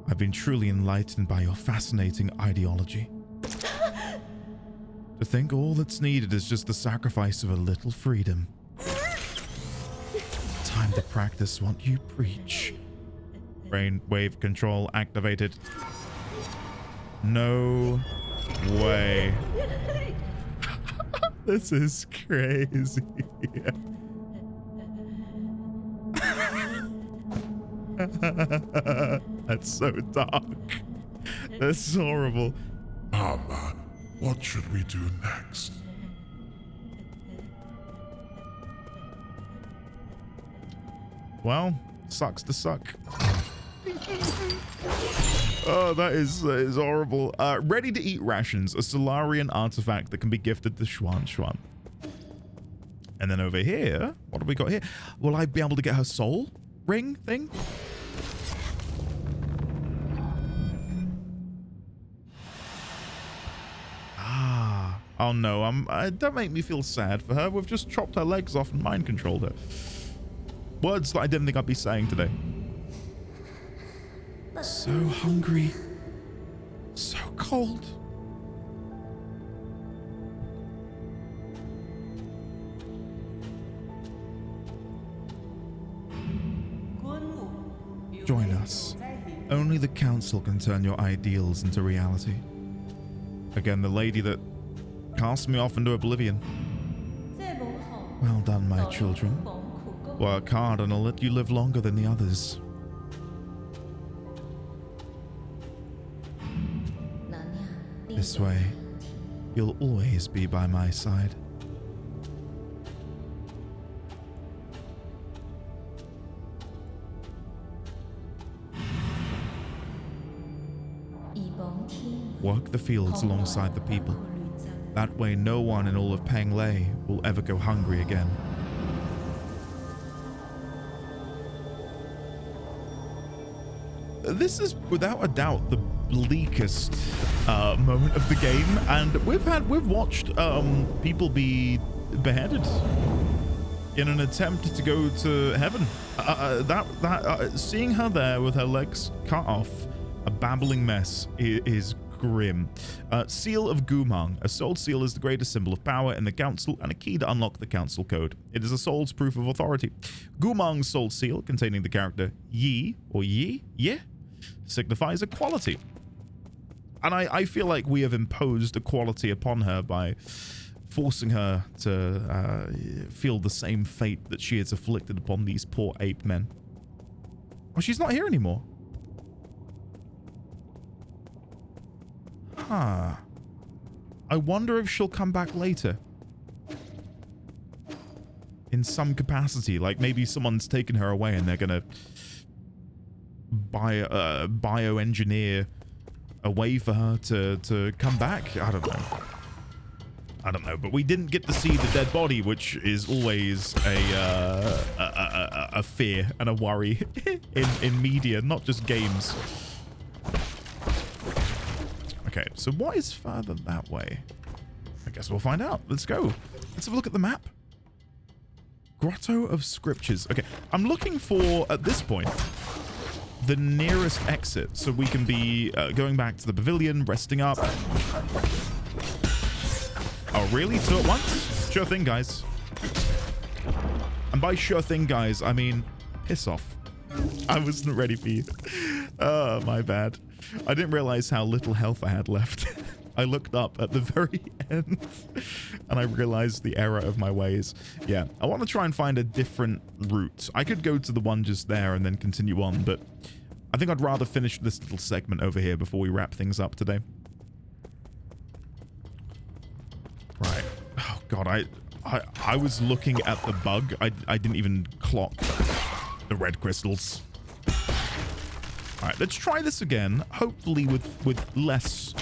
I've been truly enlightened by your fascinating ideology. To think all that's needed is just the sacrifice of a little freedom. Time to practice what you preach. Brainwave control activated. No way. This is crazy. That's so dark. That's horrible. Mama, what should we do next? Well, sucks to suck. Oh, that is horrible. Ready to eat rations, a Solarian artifact that can be gifted to Xuan Xuan. And then over here, what have we got here? Will I be able to get her soul ring thing? Ah. Oh no, don't make me feel sad for her. We've just chopped her legs off and mind controlled her. Words that I didn't think I'd be saying today. So hungry. So cold. Join us. Only the council can turn your ideals into reality. Again, the lady that cast me off into oblivion. Well done, my children. Work hard and I'll let you live longer than the others. This way, you'll always be by my side. Work the fields alongside the people. That way no one in all of Penglay will ever go hungry again. This is without a doubt the bleakest moment of the game, and we've watched people be beheaded in an attempt to go to heaven. Seeing her there with her legs cut off, a babbling mess, is grim. Seal of Gumang. A soul seal is the greatest symbol of power in the council and a key to unlock the council code. It is a soul's proof of authority. Gumang's soul seal, containing the character Yi, or Yi, signifies equality. And I feel like we have imposed equality upon her by forcing her to feel the same fate that she has afflicted upon these poor ape men. Oh, she's not here anymore. Huh. I wonder if she'll come back later. In some capacity, like maybe someone's taken her away and they're gonna bioengineer a way for her to come back. I don't know, but we didn't get to see the dead body, which is always a fear and a worry in media, not just games. Okay, so what is further that way? I guess we'll find out. Let's go. Let's have a look at the map. Grotto of Scriptures. Okay, I'm looking for, at this point, the nearest exit so we can be going back to the pavilion, resting up. Oh, really? Two at once? Sure thing, guys. And by sure thing, guys, I mean piss off. I wasn't ready for you. Oh, my bad. I didn't realize how little health I had left. I looked up at the very end and I realized the error of my ways. Yeah, I want to try and find a different route. I could go to the one just there and then continue on, but I think I'd rather finish this little segment over here before we wrap things up today. Right. Oh, God, I was looking at the bug. I didn't even clock the red crystals. All right, let's try this again. Hopefully with less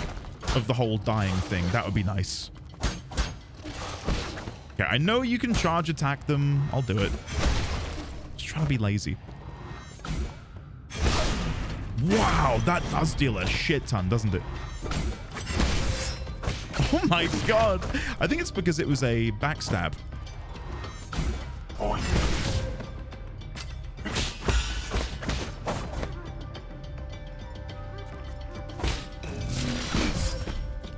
of the whole dying thing. That would be nice. Okay, I know you can charge attack them. I'll do it. Just trying to be lazy. Wow, that does deal a shit ton, doesn't it? Oh my God. I think it's because it was a backstab.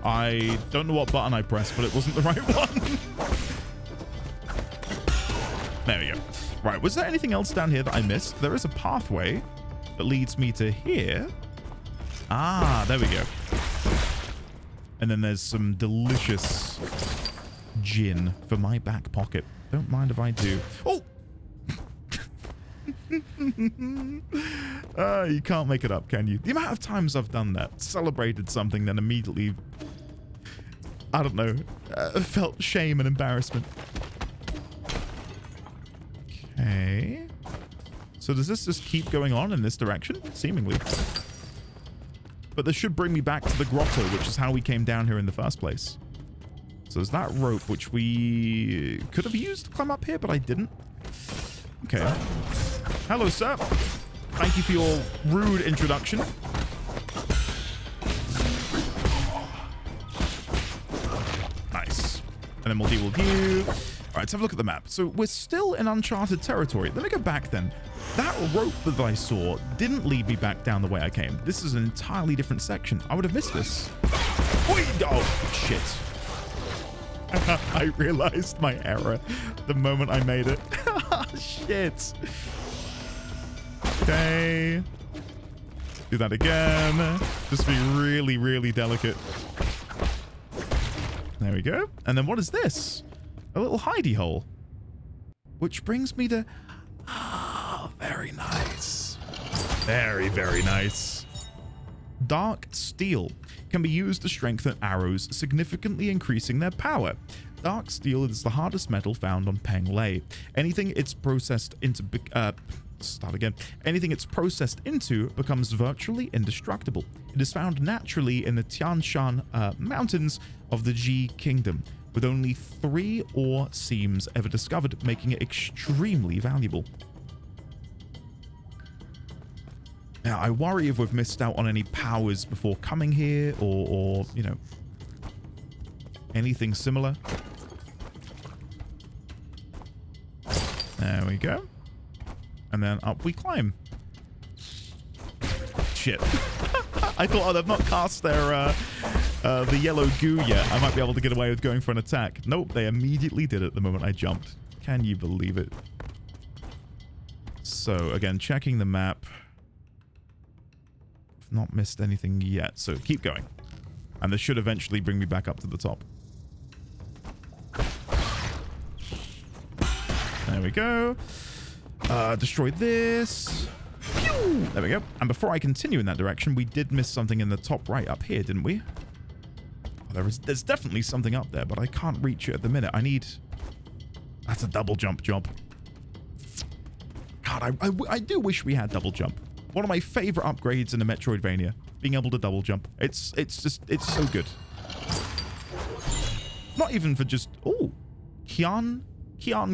I don't know what button I pressed, but it wasn't the right one. There we go. Right, was there anything else down here that I missed? There is a pathway that leads me to here. Ah, there we go. And then there's some delicious gin for my back pocket. Don't mind if I do. Oh! You can't make it up, can you? The amount of times I've done that, celebrated something, then immediately, I don't know, felt shame and embarrassment. Okay. So does this just keep going on in this direction? Seemingly. But this should bring me back to the grotto, which is how we came down here in the first place. So there's that rope, which we could have used to climb up here, but I didn't. Okay. Hello, sir. Thank you for your rude introduction. Nice. And then we'll deal with you. All right, let's have a look at the map. So we're still in uncharted territory. Let me go back then. That rope that I saw didn't lead me back down the way I came. This is an entirely different section. I would have missed this. Oh, shit. I realized my error the moment I made it. Shit. Okay. Do that again. Just be really, really delicate. There we go. And then what is this? A little hidey hole. Which brings me to... Ah, very nice. Very, very nice. Dark steel can be used to strengthen arrows, significantly increasing their power. Dark steel is the hardest metal found on Penglay. Anything it's processed into Start again. Anything it's processed into becomes virtually indestructible. It is found naturally in the Tian Shan mountains of the Ji Kingdom, with only 3 ore seams ever discovered, making it extremely valuable. Now, I worry if we've missed out on any powers before coming here, or you know, anything similar. There we go. And then up we climb. Shit. I thought, oh, they've not cast their the yellow goo yet. I might be able to get away with going for an attack. Nope, they immediately did it the moment I jumped. Can you believe it? So, again, checking the map. I've not missed anything yet, so keep going. And this should eventually bring me back up to the top. There we go. Destroy this. Pew! There we go. And before I continue in that direction, we did miss something in the top right up here, didn't we? Oh, there's definitely something up there, but I can't reach it at the minute. I need... That's a double jump job. God, I do wish we had double jump. One of my favorite upgrades in a Metroidvania. Being able to double jump. It's so good. Not even for just... Oh! Qian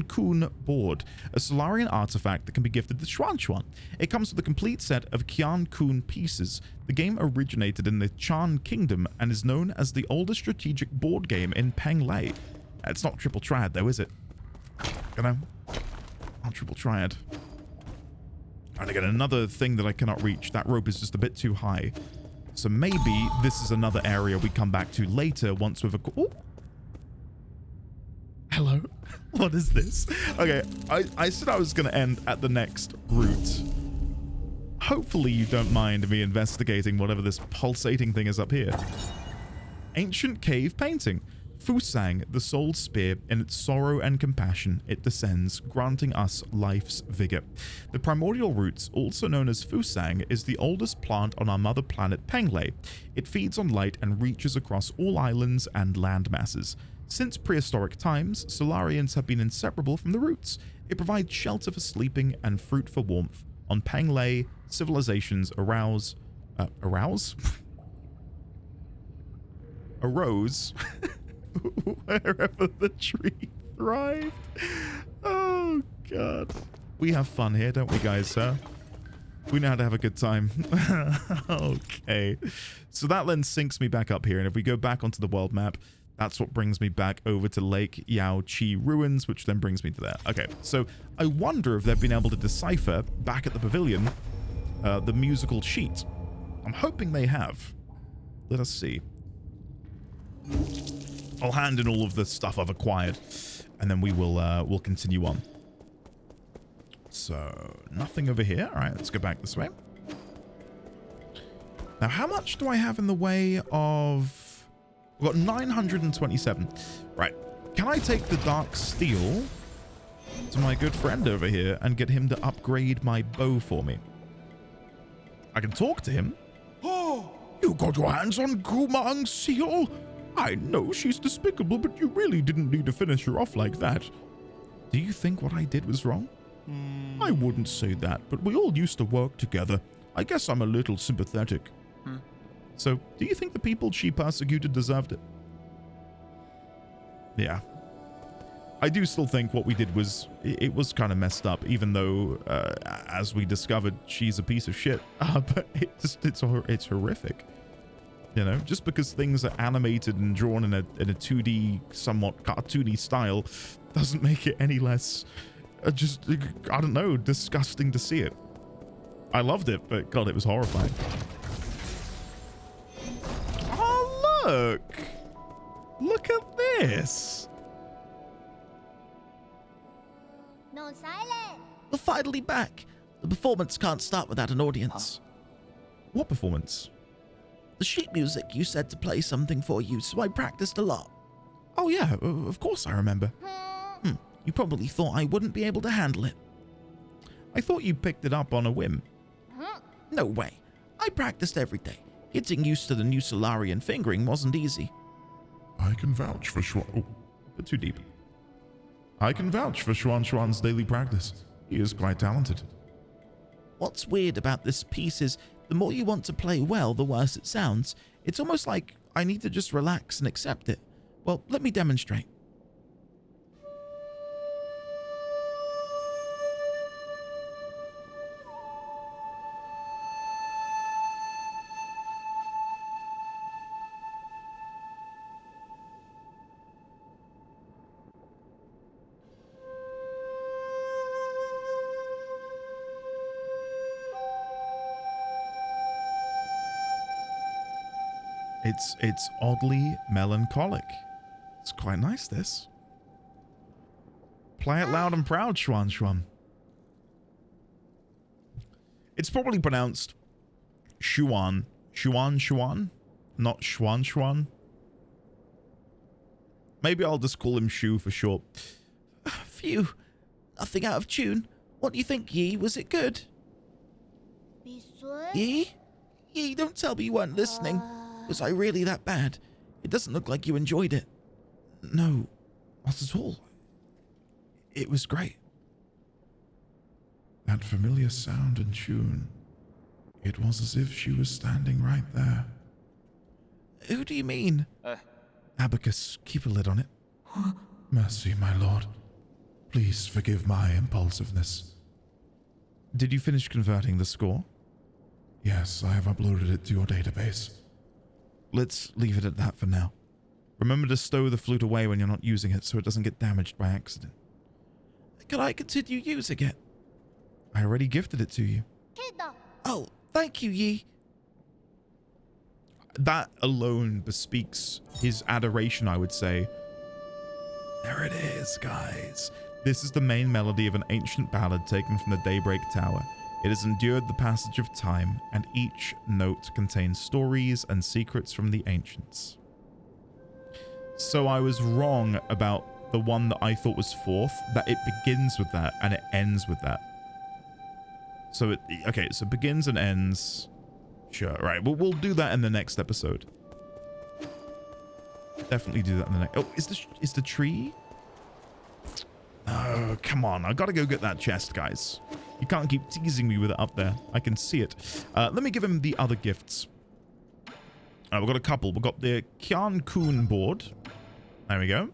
Kun Board, a Solarian artifact that can be gifted to Xuan Xuan. It comes with a complete set of Qian Kun pieces. The game originated in the Chan Kingdom and is known as the oldest strategic board game in Penglai. It's not Triple Triad though, is it? You know? Not Triple Triad. And again, another thing that I cannot reach. That rope is just a bit too high. So maybe this is another area we come back to later once we've... Ooh. Hello? What is this? Okay, I said I was going to end at the next route. Hopefully you don't mind me investigating whatever this pulsating thing is up here. Ancient cave painting. Fusang, the soul's spear, in its sorrow and compassion, it descends, granting us life's vigor. The primordial roots, also known as Fusang, is the oldest plant on our mother planet Penglai. It feeds on light and reaches across all islands and land masses. Since prehistoric times, Solarians have been inseparable from the roots. It provides shelter for sleeping and fruit for warmth. On Penglai, civilizations arose wherever the tree thrived. Oh, God. We have fun here, don't we, guys, sir? We know how to have a good time. Okay. So that then sinks me back up here. And if we go back onto the world map, that's what brings me back over to Lake Yao Chi Ruins, which then brings me to there. Okay, so I wonder if they've been able to decipher, back at the pavilion, the musical sheet. I'm hoping they have. Let us see. I'll hand in all of the stuff I've acquired, and then we'll continue on. So, nothing over here. All right, let's go back this way. Now, how much do I have in the way of... We've got 927. Right. Can I take the Dark Steel to my good friend over here and get him to upgrade my bow for me? I can talk to him. Oh, You got your hands on Gumang's seal? I know she's despicable, but you really didn't need to finish her off like that. Do you think what I did was wrong? I wouldn't say that, but we all used to work together. I guess I'm a little sympathetic. So, do you think the people she persecuted deserved it? Yeah. I do still think what we did was... It was kind of messed up, even though, as we discovered, she's a piece of shit. But it's horrific. You know, just because things are animated and drawn in a 2D, somewhat cartoony style, doesn't make it any less... I don't know, disgusting to see it. I loved it, but God, it was horrifying. Oh, look! Look at this! No silence. We're finally back. The performance can't start without an audience. What performance? The sheet music you said to play something for you, so I practiced a lot. Oh yeah, of course I remember. You probably thought I wouldn't be able to handle it. I thought you picked it up on a whim. No way. I practiced every day. Getting used to the new Solarian fingering wasn't easy. I can vouch for Xuan. Oh, But too deep. I can vouch for Xuan Xuan's daily practice. He is quite talented. What's weird about this piece is the more you want to play well, the worse it sounds. It's almost like I need to just relax and accept it. Well, let me demonstrate. It's oddly melancholic. It's quite nice, this. Play it loud and proud, Schwan Schwan. It's probably pronounced Shuan. Shuan Shuan? Not Schwan Schwan. Maybe I'll just call him Shu for short. Phew. Nothing out of tune. What do you think, Yi? Was it good? Yi? Yi, don't tell me you weren't listening. Was I really that bad? It doesn't look like you enjoyed it. No, not at all. It was great. That familiar sound and tune. It was as if she was standing right there. Who do you mean? Abacus, keep a lid on it. Mercy, my lord. Please forgive my impulsiveness. Did you finish converting the score? Yes, I have uploaded it to your database. Let's leave it at that for now. Remember to stow the flute away when you're not using it so it doesn't get damaged by accident. Can I continue using it? I already gifted it to you. Oh, thank you, Yi. That alone bespeaks his adoration, I would say. There it is, guys. This is the main melody of an ancient ballad taken from the Daybreak Tower. It has endured the passage of time, and each note contains stories and secrets from the ancients. So I was wrong about the one that I thought was fourth, that it begins with that and it ends with that. So okay, so begins and ends. Sure, right. We'll do that in the next episode. Definitely do that in the next. Oh, is the tree? Oh, come on. I gotta go get that chest, guys. You can't keep teasing me with it up there. I can see it. Let me give him the other gifts. We've got a couple. We've got the Kian Kun board. There we go.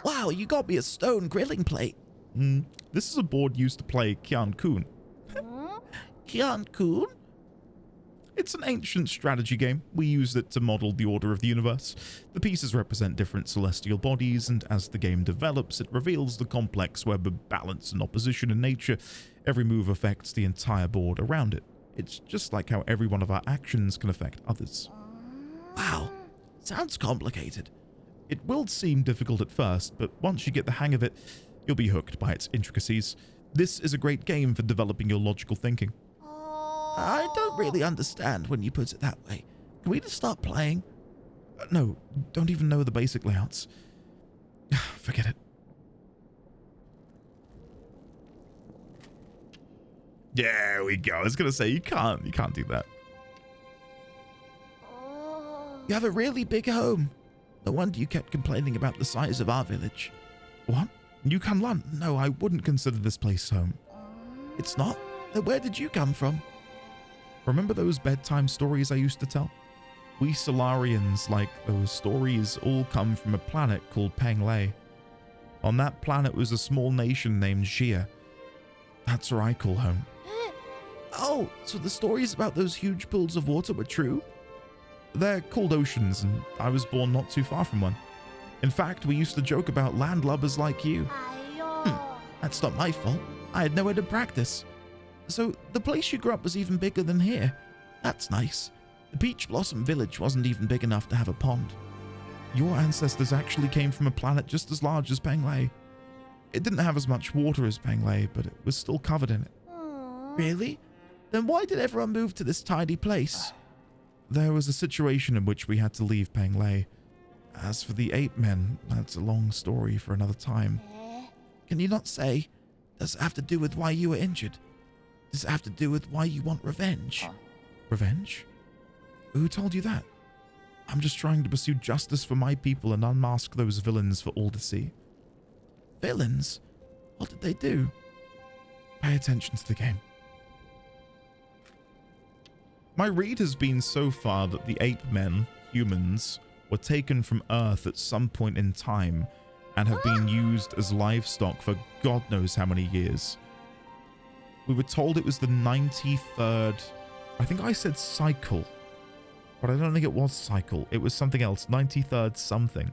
Wow, you got me a stone grilling plate. This is a board used to play Kian Kun. Kian Kun? It's an ancient strategy game. We used it to model the order of the universe. The pieces represent different celestial bodies, and as the game develops, it reveals the complex web of balance and opposition in nature. Every move affects the entire board around it. It's just like how every one of our actions can affect others. Wow, sounds complicated. It will seem difficult at first, but once you get the hang of it, you'll be hooked by its intricacies. This is a great game for developing your logical thinking. I don't really understand when you put it that way. Can we just start playing? No, don't even know the basic layouts. Forget it. There we go. I was gonna say you can't do that. You have a really big home. No wonder you kept complaining about the size of our village. What? New Kanlan? No, I wouldn't consider this place home. It's not? Then where did you come from? Remember those bedtime stories I used to tell? We Solarians, like those stories, all come from a planet called Penglay. On that planet was a small nation named Xia. That's where I call home. Oh, so the stories about those huge pools of water were true? They're called oceans, and I was born not too far from one. In fact, we used to joke about landlubbers like you. That's not my fault. I had nowhere to practice. So the place you grew up was even bigger than here. That's nice. The Peach Blossom Village wasn't even big enough to have a pond. Your ancestors actually came from a planet just as large as Penglay. It didn't have as much water as Penglay, but it was still covered in it. Really? Then why did everyone move to this tiny place? There was a situation in which we had to leave Penglay. As for the ape men, that's a long story for another time. Can you not say? Does it have to do with why you were injured? Does it have to do with why you want revenge? Revenge? Who told you that? I'm just trying to pursue justice for my people and unmask those villains for all to see. Villains? What did they do? Pay attention to the game. My read has been so far that the ape men, humans, were taken from Earth at some point in time and have been used as livestock for God knows how many years. We were told it was the 93rd, I think I said cycle, but I don't think it was cycle. It was something else, 93rd something.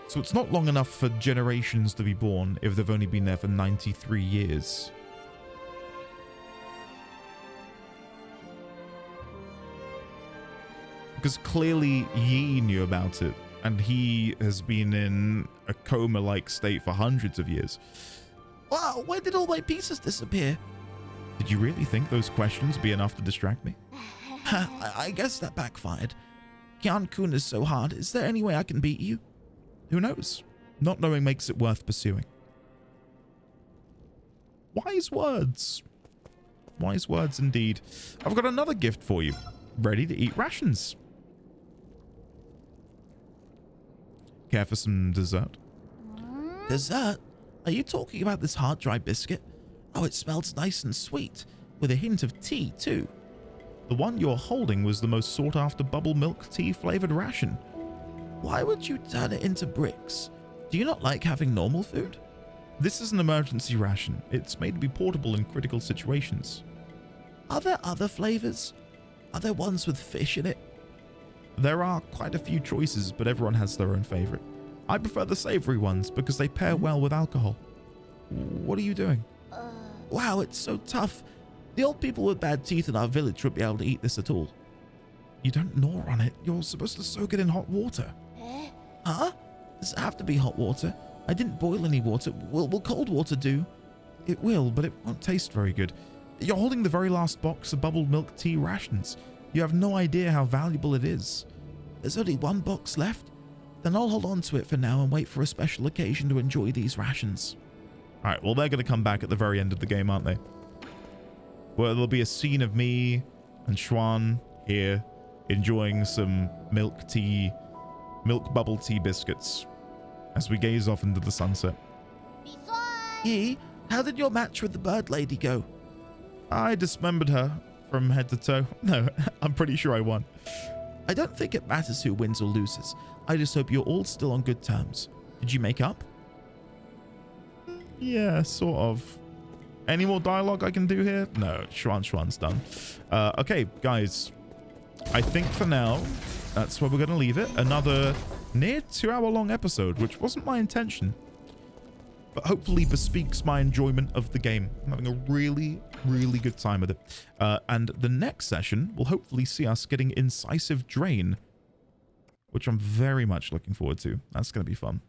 So it's not long enough for generations to be born if they've only been there for 93 years. Because clearly Yi knew about it, and he has been in a coma-like state for hundreds of years. Wow, where did all my pieces disappear? Did you really think those questions would be enough to distract me? I guess that backfired. Kian-kun is so hard. Is there any way I can beat you? Who knows? Not knowing makes it worth pursuing. Wise words. Wise words indeed. I've got another gift for you. Ready to eat rations. Care for some dessert? Dessert? Are you talking about this hard dry biscuit? Oh, it smells nice and sweet, with a hint of tea too. The one you're holding was the most sought after bubble milk tea flavored ration. Why would you turn it into bricks? Do you not like having normal food? This is an emergency ration. It's made to be portable in critical situations. Are there other flavors? Are there ones with fish in it? There are quite a few choices, but everyone has their own favorite. I prefer the savory ones because they pair well with alcohol. What are you doing? Wow, it's so tough. The old people with bad teeth in our village wouldn't be able to eat this at all. You don't gnaw on it. You're supposed to soak it in hot water. Huh? Does it have to be hot water? I didn't boil any water. Will cold water do? It will, but it won't taste very good. You're holding the very last box of bubbled milk tea rations. You have no idea how valuable it is. There's only one box left. Then I'll hold on to it for now and wait for a special occasion to enjoy these rations. All right, well, they're going to come back at the very end of the game, aren't they? Well, there'll be a scene of me and Xuan here enjoying some milk bubble tea biscuits as we gaze off into the sunset. Yi, how did your match with the bird lady go? I dismembered her from head to toe. No, I'm pretty sure I won. I don't think it matters who wins or loses. I just hope you're all still on good terms. Did you make up? Yeah, sort of. Any more dialogue I can do here? No, Xuan's done. Okay, guys. I think for now, that's where we're going to leave it. Another near 2-hour-long episode, which wasn't my intention, but hopefully bespeaks my enjoyment of the game. I'm having a really, really good time with it. And the next session will hopefully see us getting Incisive Drain, which I'm very much looking forward to. That's going to be fun.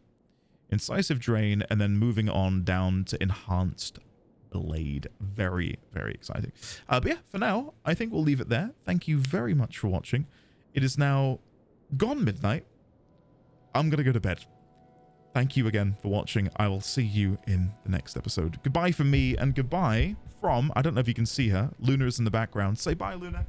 Incisive Drain, and then moving on down to Enhanced Blade. Very, very exciting. But yeah, for now, I think we'll leave it there. Thank you very much for watching. It is now gone midnight. I'm going to go to bed. Thank you again for watching. I will see you in the next episode. Goodbye from me, and goodbye from, I don't know if you can see her. Luna is in the background. Say bye, Luna.